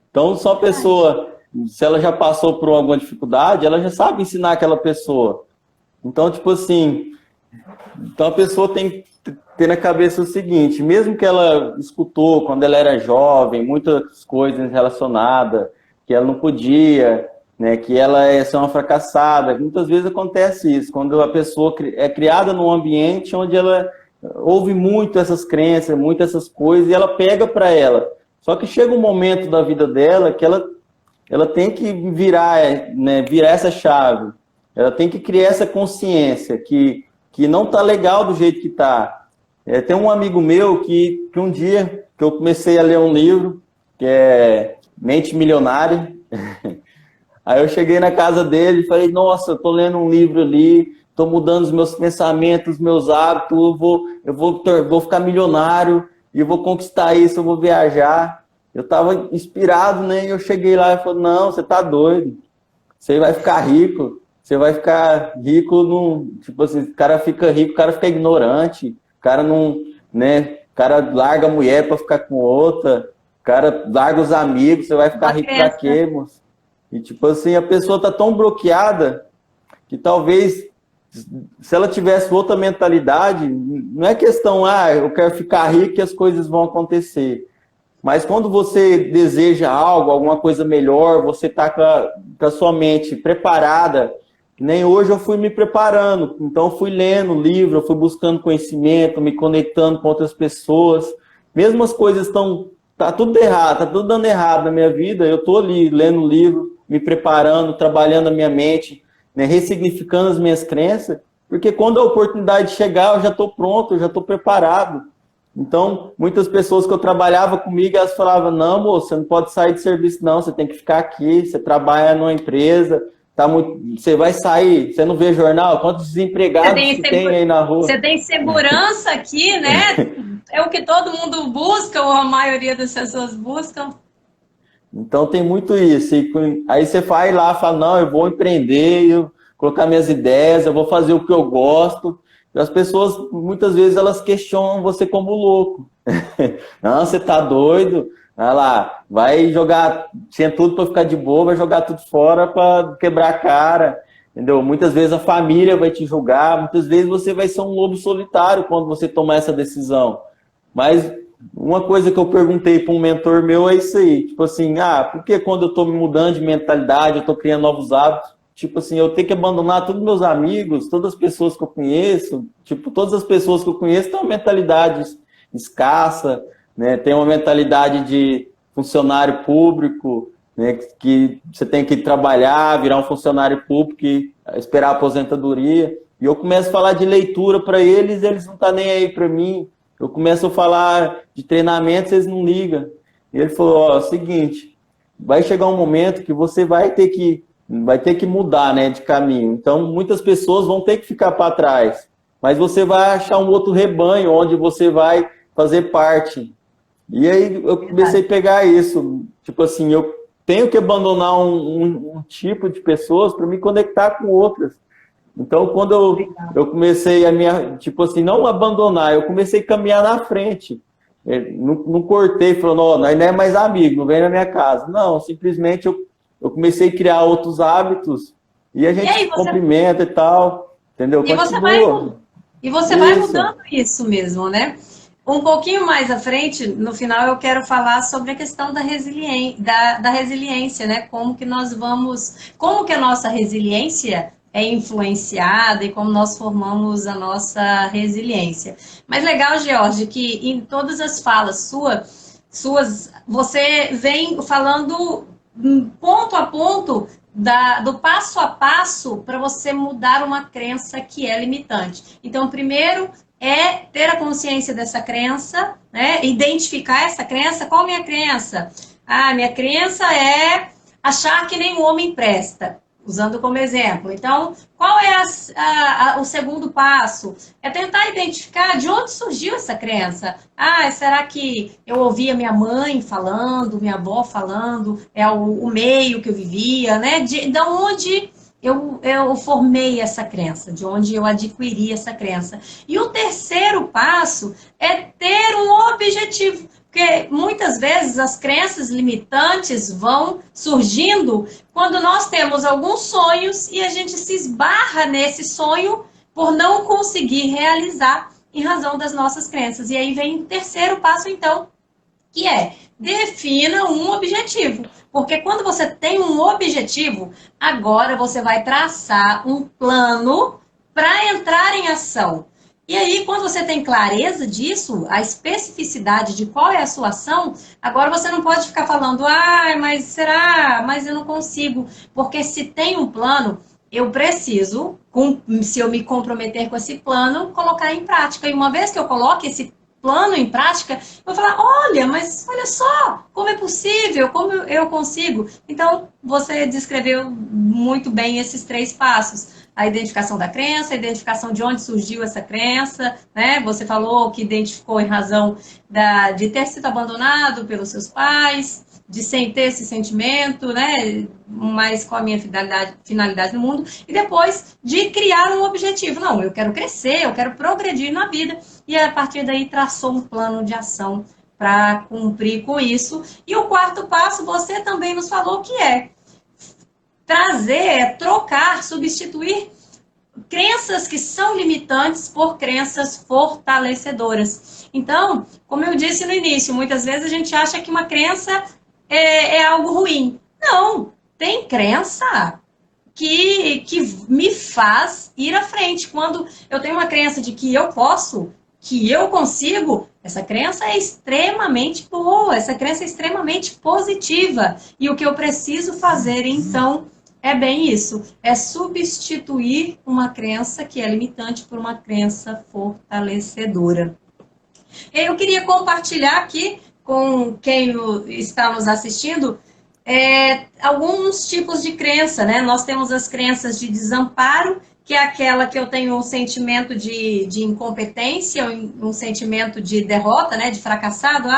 Então, só a pessoa, se ela já passou por alguma dificuldade, ela já sabe ensinar aquela pessoa. Então, tipo assim, então a pessoa tem que ter na cabeça o seguinte, mesmo que ela escutou quando ela era jovem, muitas coisas relacionadas, que ela não podia, né, que ela ia ser uma fracassada, muitas vezes acontece isso, quando a pessoa é criada num ambiente onde ela ouve muito essas crenças, muito essas coisas, e ela pega para ela. Só que chega um momento da vida dela que ela tem que virar, né, virar essa chave. Ela tem que criar essa consciência que não tá legal do jeito que tá. Tem um amigo meu que um dia que eu comecei a ler um livro, que é Mente Milionária. Aí eu cheguei na casa dele e falei, nossa, eu tô lendo um livro ali, tô mudando os meus pensamentos, os meus hábitos, eu vou ficar milionário, e eu vou conquistar isso, eu vou viajar. Eu tava inspirado, né? E eu cheguei lá e falei, não, você tá doido. Você vai ficar rico. Você vai ficar rico no... Tipo assim, o cara fica rico, o cara fica ignorante. O cara não... né? O cara larga a mulher pra ficar com outra. O cara larga os amigos. Você vai ficar rico pra quê, moço? E tipo assim, a pessoa tá tão bloqueada que talvez... Se ela tivesse outra mentalidade, não é questão, eu quero ficar rico e as coisas vão acontecer. Mas quando você deseja algo, alguma coisa melhor, você está com a sua mente preparada. Nem hoje eu fui me preparando. Então, eu fui lendo livro, eu fui buscando conhecimento, me conectando com outras pessoas. Mesmo as coisas tá tudo errado, tá tudo dando errado na minha vida, eu estou ali lendo livro, me preparando, trabalhando a minha mente, né, ressignificando as minhas crenças, porque quando a oportunidade chegar, eu já estou pronto, eu já estou preparado. Então, muitas pessoas que eu trabalhava comigo, elas falavam, não, moço, você não pode sair de serviço, não, você tem que ficar aqui, você trabalha numa empresa, você vai sair, você não vê jornal? Quantos desempregados tem aí na rua? Você tem segurança aqui, né? É o que todo mundo busca, ou a maioria das pessoas buscam. Então tem muito isso. Aí você vai lá e fala, não, eu vou empreender, eu colocar minhas ideias, eu vou fazer o que eu gosto. E as pessoas, muitas vezes, elas questionam você como louco. Não, você tá doido? Vai lá, vai jogar, tinha tudo para ficar de boa, vai jogar tudo fora para quebrar a cara. Entendeu? Muitas vezes a família vai te julgar, muitas vezes você vai ser um lobo solitário quando você tomar essa decisão. Mas uma coisa que eu perguntei para um mentor meu é isso aí, tipo assim, por que quando eu estou me mudando de mentalidade, eu estou criando novos hábitos, tipo assim, eu tenho que abandonar todos meus amigos, todas as pessoas que eu conheço, tipo, todas as pessoas que eu conheço têm uma mentalidade escassa, né, tem uma mentalidade de funcionário público, né, que você tem que trabalhar, virar um funcionário público e esperar a aposentadoria, e eu começo a falar de leitura para eles não estão nem aí para mim. Eu começo a falar de treinamento, eles não ligam. E ele falou, seguinte, vai chegar um momento que você vai ter que mudar, né, de caminho. Então, muitas pessoas vão ter que ficar para trás. Mas você vai achar um outro rebanho onde você vai fazer parte. E aí eu comecei a pegar isso. Tipo assim, eu tenho que abandonar um tipo de pessoas para me conectar com outras. Então, quando eu comecei tipo assim, não abandonar, eu comecei a caminhar na frente. Não cortei, falando, nós não é mais amigo, não vem na minha casa. Não, simplesmente eu comecei a criar outros hábitos e a gente se cumprimenta e tal, entendeu? E você vai mudando isso mesmo, né? Um pouquinho mais à frente, no final, eu quero falar sobre a questão da resiliência, né? Como que a nossa resiliência é influenciada e como nós formamos a nossa resiliência. Mas legal, George, que em todas as falas suas, você vem falando ponto a ponto do passo a passo para você mudar uma crença que é limitante. Então, primeiro é ter a consciência dessa crença, né? Identificar essa crença. Qual a minha crença? Minha crença é achar que nenhum homem presta. Usando como exemplo. Então, qual é o segundo passo? É tentar identificar de onde surgiu essa crença. Será que eu ouvia minha mãe falando, minha avó falando, é o meio que eu vivia, né? De onde eu formei essa crença, de onde eu adquiri essa crença. E o terceiro passo é ter um objetivo. Porque muitas vezes as crenças limitantes vão surgindo quando nós temos alguns sonhos e a gente se esbarra nesse sonho por não conseguir realizar em razão das nossas crenças. E aí vem o terceiro passo, então, que é defina um objetivo. Porque quando você tem um objetivo, agora você vai traçar um plano para entrar em ação. E aí, quando você tem clareza disso, a especificidade de qual é a sua ação, agora você não pode ficar falando, ah, mas será? Mas eu não consigo. Porque se tem um plano, eu preciso, se eu me comprometer com esse plano, colocar em prática. E uma vez que eu coloque esse plano em prática, eu vou falar, olha, mas olha só, como é possível, como eu consigo. Então, você descreveu muito bem esses 3 passos. A identificação da crença, a identificação de onde surgiu essa crença, né? Você falou que identificou em razão de ter sido abandonado pelos seus pais, de sem ter esse sentimento, né? Mas com a minha finalidade no mundo. E depois de criar um objetivo. Não, eu quero crescer, eu quero progredir na vida. E a partir daí traçou um plano de ação para cumprir com isso. E o quarto passo, você também nos falou que é trazer, trocar, substituir crenças que são limitantes por crenças fortalecedoras. Então, como eu disse no início, muitas vezes a gente acha que uma crença é algo ruim. Não, tem crença que me faz ir à frente. Quando eu tenho uma crença de que eu posso, que eu consigo, essa crença é extremamente boa, essa crença é extremamente positiva. E o que eu preciso fazer, então, é bem isso, é substituir uma crença que é limitante por uma crença fortalecedora. Eu queria compartilhar aqui com quem está nos assistindo alguns tipos de crença, né? Nós temos as crenças de desamparo, que é aquela que eu tenho um sentimento de incompetência, um sentimento de derrota, né? De fracassado,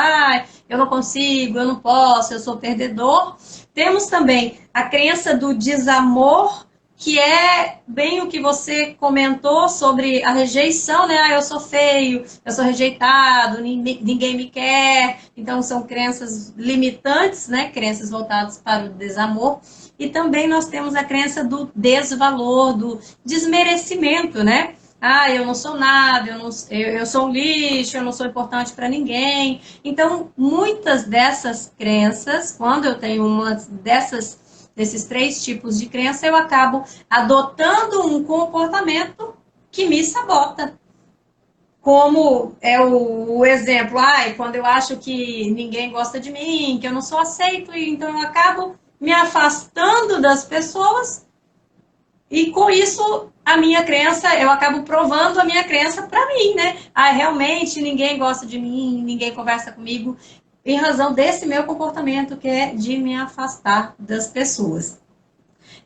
eu não consigo, eu não posso, eu sou perdedor. Temos também a crença do desamor, que é bem o que você comentou sobre a rejeição, né? Eu sou feio, eu sou rejeitado, ninguém me quer. Então, são crenças limitantes, né? Crenças voltadas para o desamor. E também nós temos a crença do desvalor, do desmerecimento, né? Eu não sou nada, eu sou um lixo, eu não sou importante para ninguém. Então, muitas dessas crenças, quando eu tenho uma desses 3 tipos de crença, eu acabo adotando um comportamento que me sabota. Como é o exemplo, quando eu acho que ninguém gosta de mim, que eu não sou aceito, então eu acabo me afastando das pessoas e com isso a minha crença, eu acabo provando a minha crença para mim, né? Realmente ninguém gosta de mim, ninguém conversa comigo, em razão desse meu comportamento que é de me afastar das pessoas.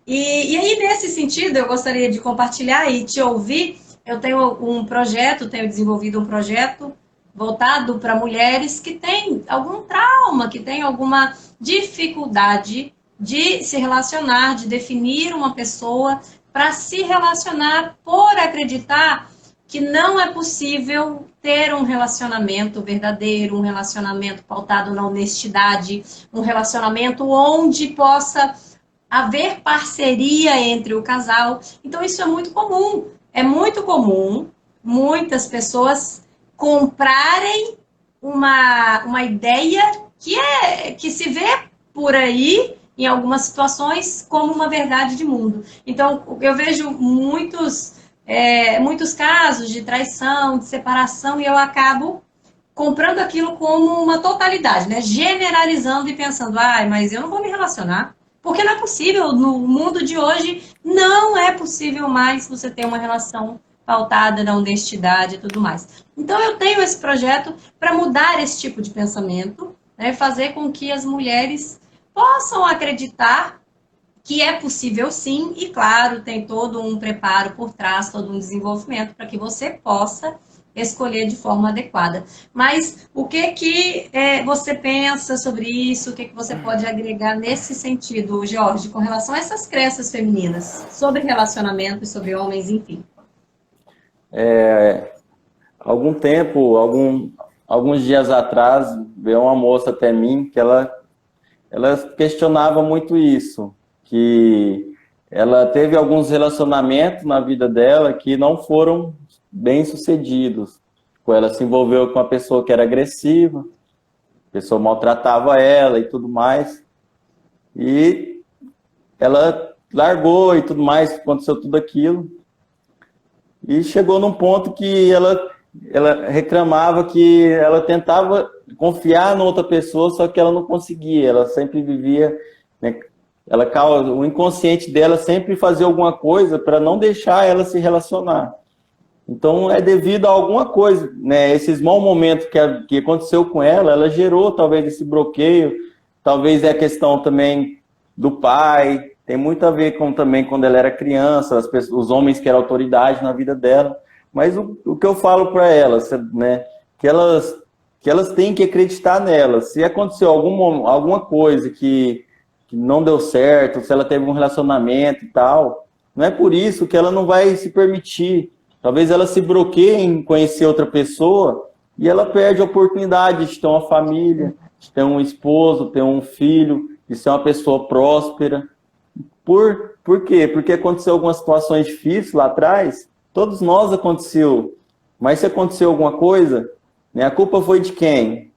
E aí, nesse sentido, eu gostaria de compartilhar e te ouvir. Eu tenho desenvolvido um projeto voltado para mulheres que têm algum trauma, que têm alguma dificuldade de se relacionar, de definir uma pessoa para se relacionar por acreditar que não é possível ter um relacionamento verdadeiro, um relacionamento pautado na honestidade, um relacionamento onde possa haver parceria entre o casal. Então, isso é muito comum. É muito comum muitas pessoas comprarem uma ideia que se vê por aí, em algumas situações, como uma verdade de mundo. Então, eu vejo muitos casos de traição, de separação, e eu acabo comprando aquilo como uma totalidade, né? Generalizando e pensando, mas eu não vou me relacionar. Porque não é possível, no mundo de hoje, não é possível mais você ter uma relação pautada na honestidade e tudo mais. Então, eu tenho esse projeto para mudar esse tipo de pensamento, né? Fazer com que as mulheres possam acreditar que é possível sim, e claro, tem todo um preparo por trás, todo um desenvolvimento para que você possa escolher de forma adequada. Mas o que que você pensa sobre isso? O que que você pode agregar nesse sentido, Jorge, com relação a essas crenças femininas, sobre relacionamento e sobre homens, enfim? Algum tempo, alguns dias atrás, veio uma moça até mim que ela questionava muito isso, que ela teve alguns relacionamentos na vida dela que não foram bem-sucedidos. Tipo, ela se envolveu com uma pessoa que era agressiva, a pessoa maltratava ela e tudo mais, e ela largou e tudo mais, aconteceu tudo aquilo, e chegou num ponto que ela reclamava que ela tentava confiar em outra pessoa, só que ela não conseguia, ela sempre vivia, né, o inconsciente dela sempre fazia alguma coisa para não deixar ela se relacionar. Então é devido a alguma coisa, né, esses maus momentos que aconteceu com ela, ela gerou talvez esse bloqueio, talvez é a questão também do pai, tem muito a ver com também quando ela era criança, os homens que eram autoridade na vida dela. Mas o que eu falo para elas, né, que elas têm que acreditar nelas. Se aconteceu alguma coisa que não deu certo, se ela teve um relacionamento e tal, não é por isso que ela não vai se permitir. Talvez ela se bloqueie em conhecer outra pessoa e ela perde a oportunidade de ter uma família, de ter um esposo, ter um filho, de ser uma pessoa próspera. Por quê? Porque aconteceu algumas situações difíceis lá atrás. Todos nós aconteceu, mas se aconteceu alguma coisa, né, a culpa foi de quem?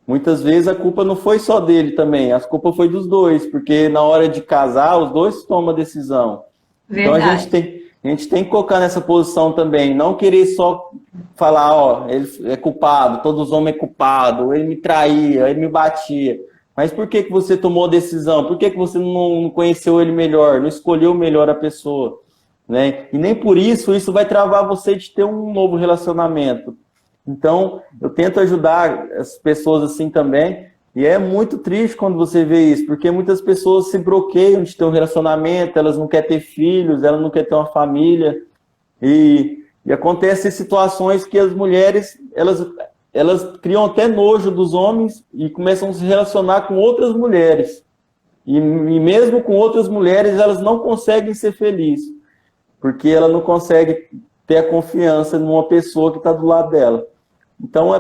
Muitas vezes a culpa não foi só dele também, a culpa foi dos dois, porque na hora de casar, os dois tomam a decisão. Verdade. Então a gente tem que colocar nessa posição também, não querer só falar, ó, ele é culpado, todos os homens é culpado, ele me traía, ele me batia. Mas por que você tomou a decisão? Por que você não conheceu ele melhor, não escolheu melhor a pessoa? Né? E nem por isso vai travar você de ter um novo relacionamento. Então, eu tento ajudar as pessoas assim também, e é muito triste quando você vê isso, porque muitas pessoas se bloqueiam de ter um relacionamento, elas não querem ter filhos, elas não querem ter uma família, e acontecem situações que as mulheres, elas criam até nojo dos homens e começam a se relacionar com outras mulheres. E mesmo com outras mulheres, elas não conseguem ser felizes, porque ela não consegue ter a confiança numa pessoa que está do lado dela. Então,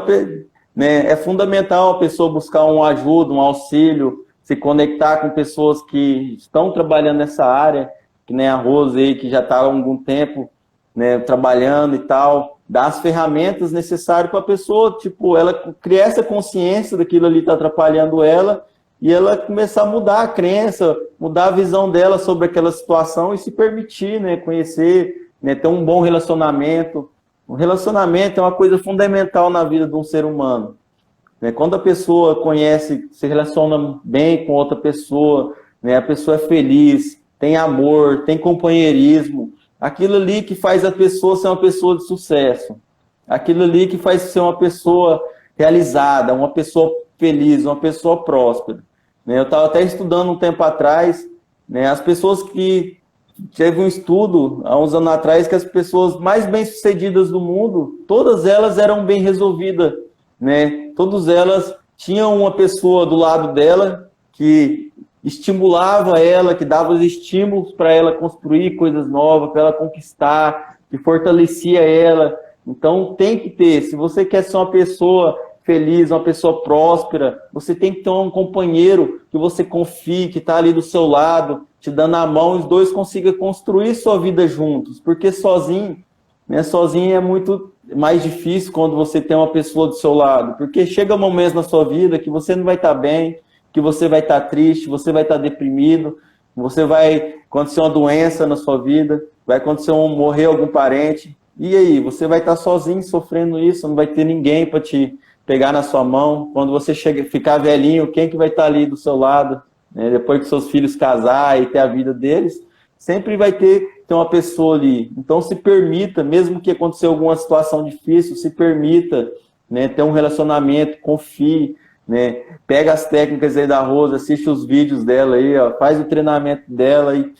é fundamental a pessoa buscar uma ajuda, um auxílio, se conectar com pessoas que estão trabalhando nessa área, que nem a Rose aí, que já está há algum tempo, né, trabalhando e tal, dar as ferramentas necessárias para a pessoa, tipo, ela criar essa consciência daquilo ali está atrapalhando ela, e ela começar a mudar a crença, mudar a visão dela sobre aquela situação e se permitir, né, conhecer, né, ter um bom relacionamento. O relacionamento é uma coisa fundamental na vida de um ser humano. Né? Quando a pessoa conhece, se relaciona bem com outra pessoa, né, a pessoa é feliz, tem amor, tem companheirismo, aquilo ali que faz a pessoa ser uma pessoa de sucesso. Aquilo ali que faz ser uma pessoa realizada, uma pessoa feliz, uma pessoa próspera. Eu estava até estudando um tempo atrás, né, as pessoas que... Teve um estudo, há uns anos atrás, que as pessoas mais bem-sucedidas do mundo, todas elas eram bem resolvidas, né? Todas elas tinham uma pessoa do lado dela que estimulava ela, que dava os estímulos para ela construir coisas novas, para ela conquistar, que fortalecia ela. Então tem que ter, se você quer ser uma pessoa feliz, uma pessoa próspera, você tem que ter um companheiro que você confie, que está ali do seu lado, te dando a mão, os dois consigam construir sua vida juntos, porque sozinho, né, sozinho é muito mais difícil quando você tem uma pessoa do seu lado, porque chega momentos na sua vida que você não vai estar bem, que você vai estar triste, você vai estar deprimido, você vai acontecer uma doença na sua vida, vai acontecer morrer algum parente, e aí, você vai estar sozinho sofrendo isso, não vai ter ninguém para te pegar na sua mão. Quando você ficar velhinho, quem que vai estar ali do seu lado? Né? Depois que seus filhos casar e ter a vida deles, sempre vai ter uma pessoa ali. Então se permita, mesmo que aconteça alguma situação difícil, se permita, né, ter um relacionamento, confie, né? Pega as técnicas aí da Rosa, assiste os vídeos dela aí, ó, faz o treinamento dela e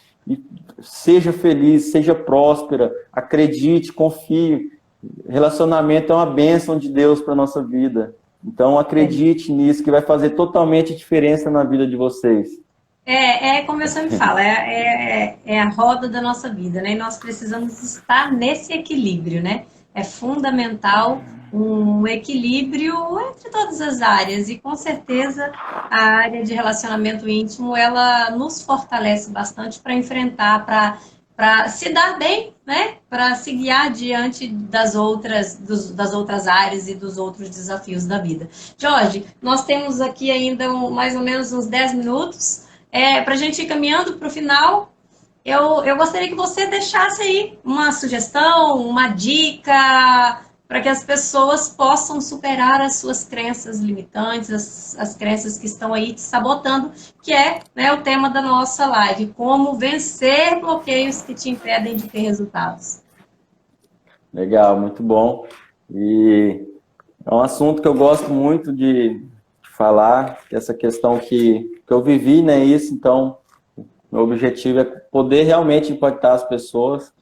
seja feliz, seja próspera, acredite, confie. relacionamento é uma bênção de Deus para nossa vida. Então, acredite nisso, que vai fazer totalmente diferença na vida de vocês. Como eu sempre falo, é a roda da nossa vida, né? E nós precisamos estar nesse equilíbrio, né? É fundamental um equilíbrio entre todas as áreas e com certeza a área de relacionamento íntimo ela nos fortalece bastante para enfrentar, para se dar bem, né? Para se guiar diante das outras áreas e dos outros desafios da vida. Jorge, nós temos aqui ainda mais ou menos uns 10 minutos para a gente ir caminhando para o final. Eu gostaria que você deixasse aí uma sugestão, uma dica para que as pessoas possam superar as suas crenças limitantes, as crenças que estão aí te sabotando, que é, né, o tema da nossa live, como vencer bloqueios que te impedem de ter resultados. Legal, muito bom. E é um assunto que eu gosto muito de falar, essa questão que eu vivi, né, isso, então, meu objetivo é poder realmente impactar as pessoas,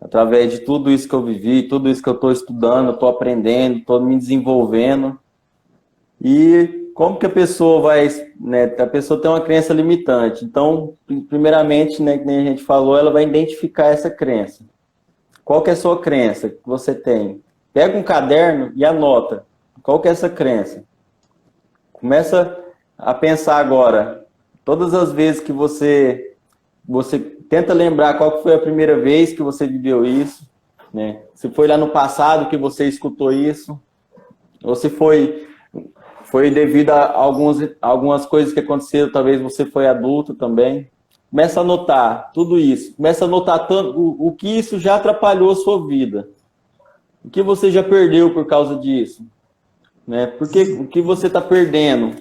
através de tudo isso que eu vivi, tudo isso que eu estou estudando, estou aprendendo, estou me desenvolvendo. E como que a pessoa vai, né, a pessoa tem uma crença limitante. Então, primeiramente, né, que nem a gente falou, ela vai identificar essa crença. Qual que é a sua crença que você tem? Pega um caderno e anota. Qual que é essa crença? Começa a pensar agora, todas as vezes que você tenta lembrar qual que foi a primeira vez que você viveu isso, né? Se foi lá no passado que você escutou isso, ou se foi devido a algumas coisas que aconteceram, talvez você foi adulto também. Começa a anotar tudo isso, começa a anotar o que isso já atrapalhou a sua vida, o que você já perdeu por causa disso, né? Porque o que você está perdendo.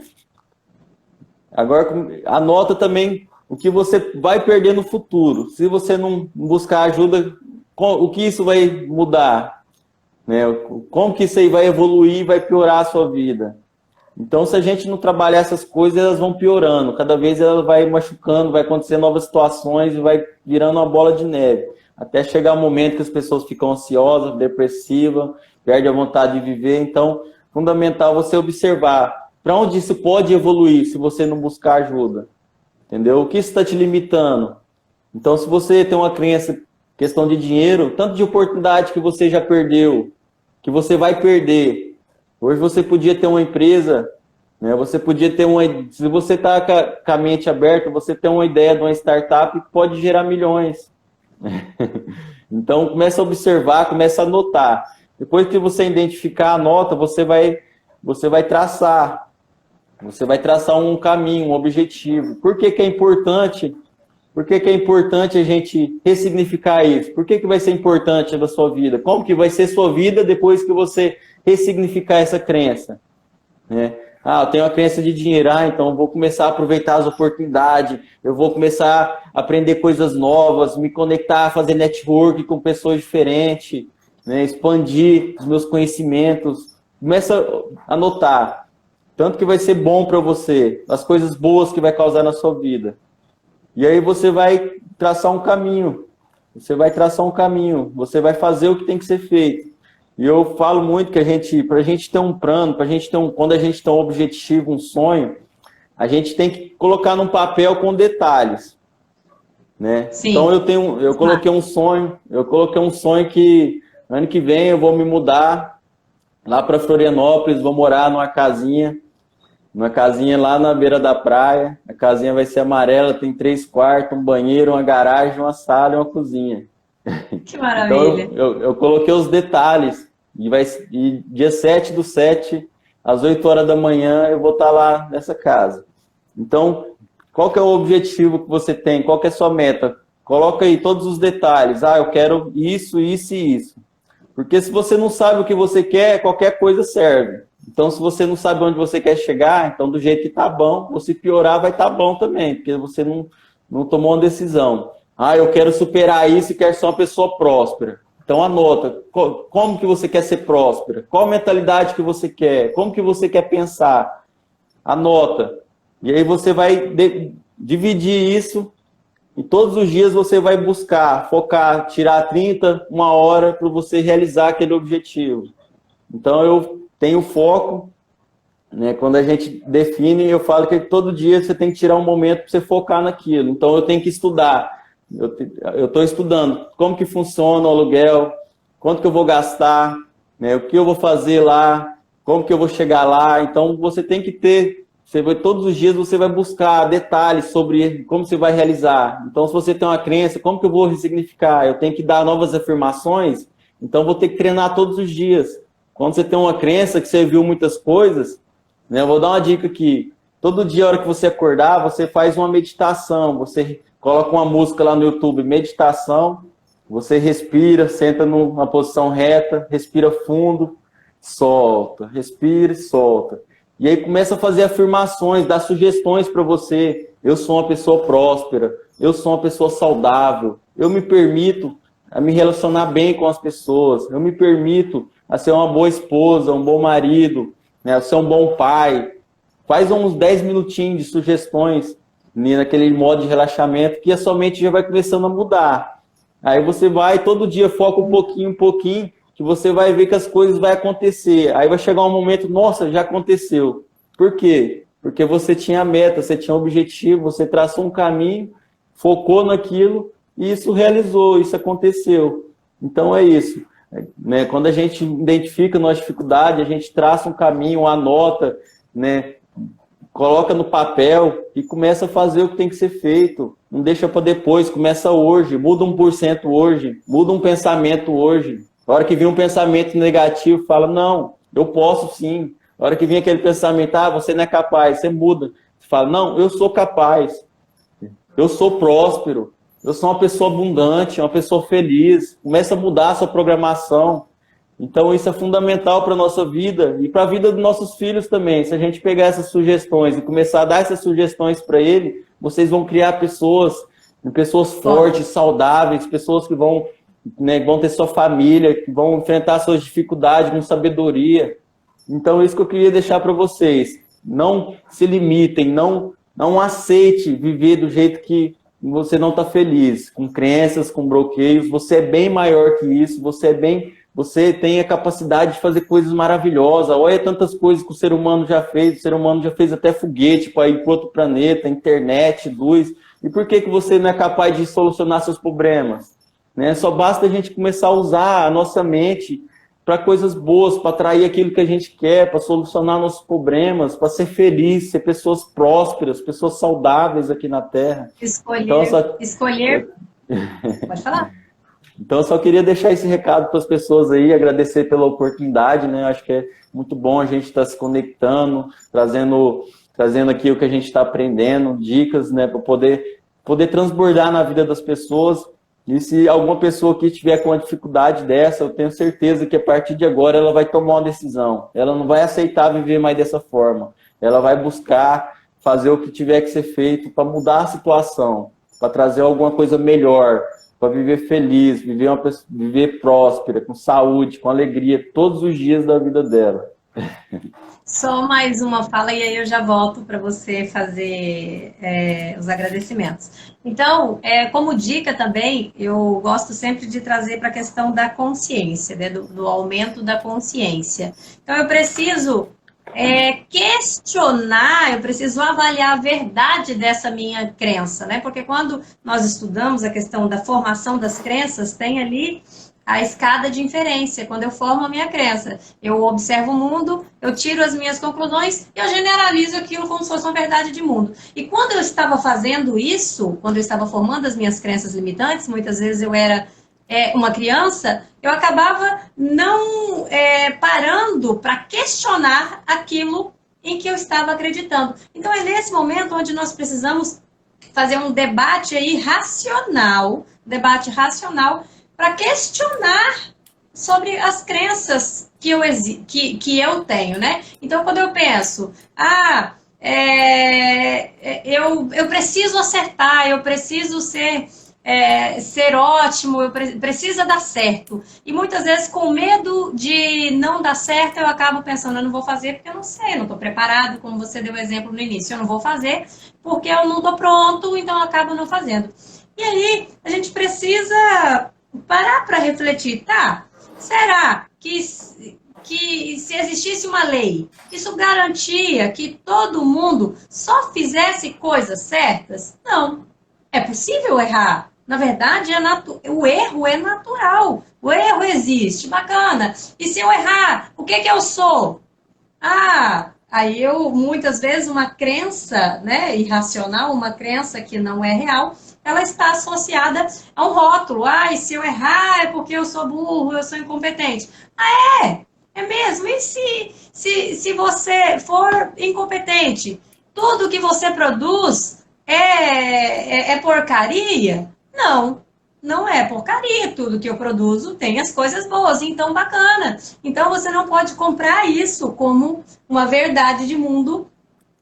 Agora, anota também o que você vai perder no futuro. Se você não buscar ajuda, o que isso vai mudar? Né? Como que isso aí vai evoluir, vai piorar a sua vida? Então, se a gente não trabalhar essas coisas, elas vão piorando. Cada vez ela vai machucando, vai acontecer novas situações e vai virando uma bola de neve. Até chegar o momento que as pessoas ficam ansiosas, depressivas, perdem a vontade de viver. Então, fundamental você observar para onde isso pode evoluir se você não buscar ajuda. Entendeu? O que está te limitando? Então, se você tem uma crença, questão de dinheiro, tanto de oportunidade que você já perdeu, que você vai perder. Hoje você podia ter uma empresa, né? Você podia ter se você está com a mente aberta, você tem uma ideia de uma startup que pode gerar milhões. Então, começa a observar, começa a anotar. Depois que você identificar a nota, você vai traçar. Você vai traçar um caminho, um objetivo. Por que que é importante? Por que que é importante a gente ressignificar isso? Por que que vai ser importante na sua vida? Como que vai ser sua vida depois que você ressignificar essa crença? Né? Eu tenho a crença de dinheiro, então eu vou começar a aproveitar as oportunidades, eu vou começar a aprender coisas novas, me conectar, fazer network com pessoas diferentes, né? Expandir os meus conhecimentos. Começa a anotar. Tanto que vai ser bom para você, as coisas boas que vai causar na sua vida. E aí você vai traçar um caminho. Você vai fazer o que tem que ser feito. E eu falo muito que para a gente ter um plano, quando a gente tem um objetivo, um sonho, a gente tem que colocar num papel com detalhes. Né? Sim. Então eu coloquei um sonho que ano que vem eu vou me mudar lá para Florianópolis, vou morar numa casinha lá na beira da praia. A casinha vai ser amarela, tem 3 quartos, um banheiro, uma garagem, uma sala e uma cozinha. Que maravilha! Então, eu coloquei os detalhes. E dia 7/7, às 8 horas da manhã, eu vou estar lá nessa casa. Então, qual que é o objetivo que você tem? Qual que é a sua meta? Coloca aí todos os detalhes. Eu quero isso, isso e isso. Porque se você não sabe o que você quer, qualquer coisa serve. Então, se você não sabe onde você quer chegar, então do jeito que tá bom, ou se piorar, vai estar bom também, porque você não tomou uma decisão. Eu quero superar isso e quero ser uma pessoa próspera. Então, anota. Como que você quer ser próspera? Qual mentalidade que você quer? Como que você quer pensar? Anota. E aí você vai dividir isso E todos os dias você vai buscar, focar, tirar 30, uma hora para você realizar aquele objetivo. Então eu tenho foco, né? Quando a gente define, eu falo que todo dia você tem que tirar um momento para você focar naquilo. Então eu tenho que estudar. Eu estou estudando como que funciona o aluguel, quanto que eu vou gastar, né? O que eu vou fazer lá, como que eu vou chegar lá. Então você tem que ter, todos os dias você vai buscar detalhes sobre como você vai realizar. Então se você tem uma crença, como que eu vou ressignificar? Eu tenho que dar novas afirmações, então vou ter que treinar todos os dias. Quando você tem uma crença que você viu muitas coisas, né? Eu vou dar uma dica aqui. Todo dia, a hora que você acordar, você faz uma meditação, você coloca uma música lá no YouTube, meditação, você respira, senta numa posição reta, respira fundo, solta, respira e solta. E aí começa a fazer afirmações, dar sugestões para você. Eu sou uma pessoa próspera, eu sou uma pessoa saudável, eu me permito a me relacionar bem com as pessoas, eu me permito a ser uma boa esposa, um bom marido, né, a ser um bom pai. Faz uns 10 minutinhos de sugestões naquele modo de relaxamento, que a sua mente já vai começando a mudar. Aí você vai, todo dia foca um pouquinho, que você vai ver que as coisas vão acontecer. Aí vai chegar um momento, nossa, já aconteceu. Por quê? Porque você tinha meta, você tinha objetivo, você traçou um caminho, focou naquilo, e isso realizou, isso aconteceu. Então é isso. Né? Quando a gente identifica nossa dificuldade, a gente traça um caminho, anota, né? Coloca no papel e começa a fazer o que tem que ser feito. Não deixa para depois, começa hoje, muda 1% hoje, muda um pensamento hoje. Na hora que vir um pensamento negativo, fala, não, eu posso sim. Na hora que vir aquele pensamento, você não é capaz, você muda. Você fala, não, eu sou capaz, eu sou próspero, eu sou uma pessoa abundante, uma pessoa feliz. Começa a mudar a sua programação. Então isso é fundamental para a nossa vida e para a vida dos nossos filhos também. Se a gente pegar essas sugestões e começar a dar essas sugestões para ele, vocês vão criar pessoas fortes, saudáveis, pessoas que vão, né, vão ter sua família, que vão enfrentar suas dificuldades com sabedoria. Então isso que eu queria deixar para vocês. Não se limitem, não aceite viver do jeito que você não está feliz, com crenças, com bloqueios. Você é bem maior que isso, você tem a capacidade de fazer coisas maravilhosas. Olha tantas coisas que o ser humano já fez. O ser humano já fez até foguete para ir para outro planeta, internet, luz. E por que você não é capaz de solucionar seus problemas? Né? Só basta a gente começar a usar a nossa mente para coisas boas, para atrair aquilo que a gente quer, para solucionar nossos problemas, para ser feliz, ser pessoas prósperas, pessoas saudáveis aqui na Terra. Escolher. Pode falar. Então, eu só queria deixar esse recado para as pessoas aí, agradecer pela oportunidade, né? Acho que é muito bom a gente estar se conectando, trazendo aqui o que a gente está aprendendo, dicas, né? Para poder transbordar na vida das pessoas. E se alguma pessoa aqui tiver com uma dificuldade dessa, eu tenho certeza que a partir de agora ela vai tomar uma decisão. Ela não vai aceitar viver mais dessa forma. Ela vai buscar fazer o que tiver que ser feito para mudar a situação, para trazer alguma coisa melhor, para viver feliz, viver próspera, com saúde, com alegria, todos os dias da vida dela. Só mais uma fala e aí eu já volto para você fazer os agradecimentos. Então, como dica também, eu gosto sempre de trazer para a questão da consciência, né, do aumento da consciência. Então, eu preciso questionar, eu preciso avaliar a verdade dessa minha crença, né? Porque quando nós estudamos a questão da formação das crenças, tem ali a escada de inferência. Quando eu formo a minha crença, eu observo o mundo, eu tiro as minhas conclusões e eu generalizo aquilo como se fosse uma verdade de mundo. E quando eu estava fazendo isso, quando eu estava formando as minhas crenças limitantes, muitas vezes eu era uma criança, eu acabava não parando para questionar aquilo em que eu estava acreditando. Então é nesse momento onde nós precisamos fazer um debate aí racional, para questionar sobre as crenças que eu tenho, né? Então, quando eu penso, eu preciso acertar, eu preciso ser ótimo, precisa dar certo. E muitas vezes, com medo de não dar certo, eu acabo pensando, eu não vou fazer porque eu não sei, eu não estou preparado, como você deu o exemplo no início, eu não vou fazer porque eu não estou pronto, então eu acabo não fazendo. E aí a gente precisa parar para refletir, tá? Será que se existisse uma lei, isso garantia que todo mundo só fizesse coisas certas? Não. É possível errar. Na verdade, o erro é natural. O erro existe. Bacana. E se eu errar, o que que eu sou? Ah, aí eu, muitas vezes, uma crença, né, irracional, uma crença que não é real, ela está associada a um rótulo. Ah, e se eu errar é porque eu sou burro, eu sou incompetente. É mesmo. E se você for incompetente? Tudo que você produz é porcaria? Não, não é porcaria. Tudo que eu produzo tem as coisas boas, então bacana. Então você não pode comprar isso como uma verdade de mundo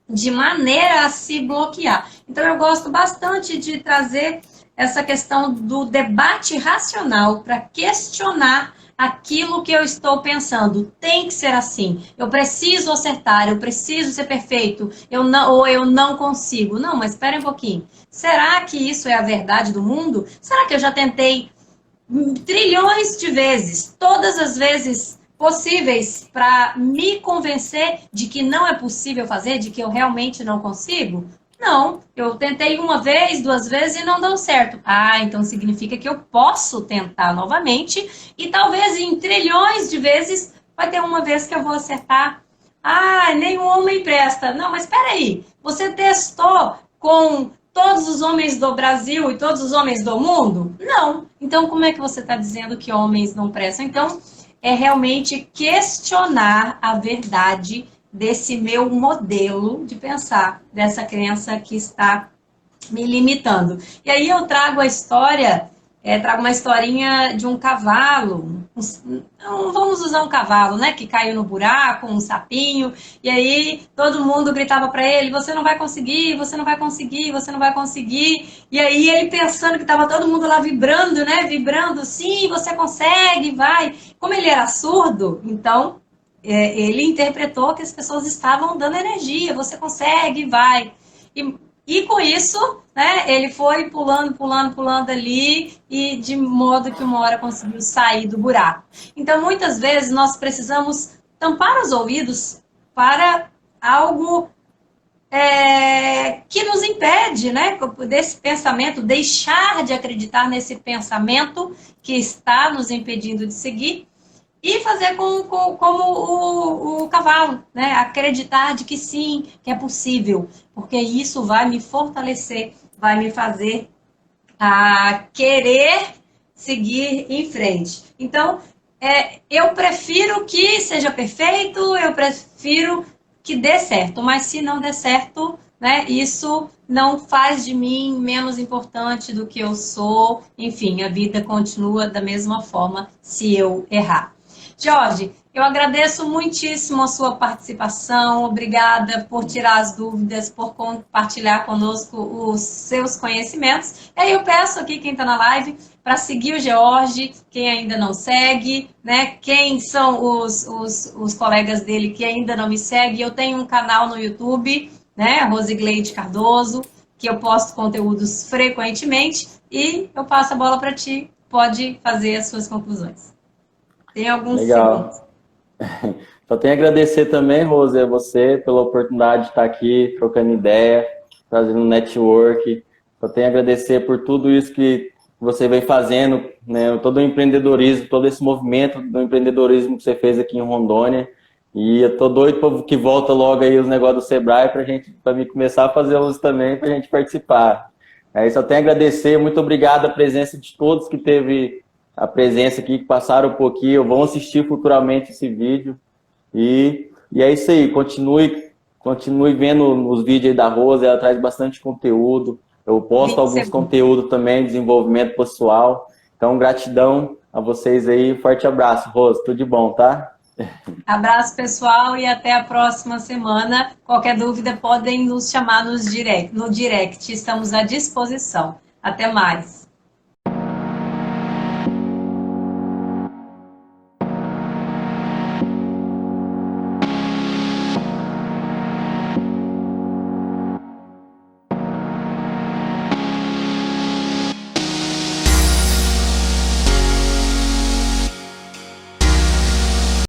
de maneira a se bloquear. Então eu gosto bastante de trazer essa questão do debate racional para questionar aquilo que eu estou pensando. Tem que ser assim. Eu preciso acertar, eu preciso ser perfeito, eu não, ou eu não consigo. Não, mas espera um pouquinho. Será que isso é a verdade do mundo? Será que eu já tentei trilhões de vezes, todas as vezes possíveis para me convencer de que não é possível fazer, de que eu realmente não consigo? Não, eu tentei uma vez, duas vezes e não deu certo. Ah, então significa que eu posso tentar novamente e talvez em trilhões de vezes vai ter uma vez que eu vou acertar. Ah, nenhum homem presta. Não, mas espera aí. Você testou com todos os homens do Brasil e todos os homens do mundo? Não. Então, como é que você está dizendo que homens não prestam? Então, é realmente questionar a verdade desse meu modelo de pensar, dessa crença que está me limitando. E aí eu trago a história, trago uma historinha de um cavalo, vamos usar um cavalo, né, que caiu no buraco, um sapinho, e aí todo mundo gritava para ele, você não vai conseguir, você não vai conseguir, você não vai conseguir, e aí ele pensando que estava todo mundo lá vibrando, né, vibrando, sim, você consegue, vai. Como ele era surdo, então ele interpretou que as pessoas estavam dando energia, você consegue, vai. E com isso, né, ele foi pulando, pulando, pulando ali, e de modo que uma hora conseguiu sair do buraco. Então, muitas vezes, nós precisamos tampar os ouvidos para algo que nos impede, né, desse pensamento, deixar de acreditar nesse pensamento que está nos impedindo de seguir, e fazer como o cavalo, né? Acreditar de que sim, que é possível, porque isso vai me fortalecer, vai me fazer querer seguir em frente. Então, eu prefiro que seja perfeito, eu prefiro que dê certo, mas se não der certo, né, isso não faz de mim menos importante do que eu sou. Enfim, a vida continua da mesma forma se eu errar. Jorge, eu agradeço muitíssimo a sua participação, obrigada por tirar as dúvidas, por compartilhar conosco os seus conhecimentos. E aí eu peço aqui quem está na live para seguir o Jorge, quem ainda não segue, né? Quem são os colegas dele que ainda não me seguem. Eu tenho um canal no YouTube, né? Rosigleide Cardoso, que eu posto conteúdos frequentemente e eu passo a bola para ti, pode fazer as suas conclusões. Tem alguns Legal. segundos. Só tenho a agradecer também, Rose, a você pela oportunidade de estar aqui trocando ideia, fazendo um network. Só tenho a agradecer por tudo isso que você vem fazendo, né? Todo o empreendedorismo, todo esse movimento do empreendedorismo que você fez aqui em Rondônia. E eu tô doido para que volta logo aí os negócios do Sebrae para mim começar a fazê-los também, para a gente participar. Aí só tenho a agradecer, muito obrigado a presença de todos que teve a presença aqui, que passaram um pouquinho, vão assistir futuramente esse vídeo. E é isso aí, continue vendo os vídeos aí da Rose, ela traz bastante conteúdo. Eu posto alguns conteúdos também, desenvolvimento pessoal. Então, gratidão a vocês aí, forte abraço, Rose, tudo de bom, tá? Abraço, pessoal, e até a próxima semana. Qualquer dúvida, podem nos chamar no direct. Estamos à disposição. Até mais.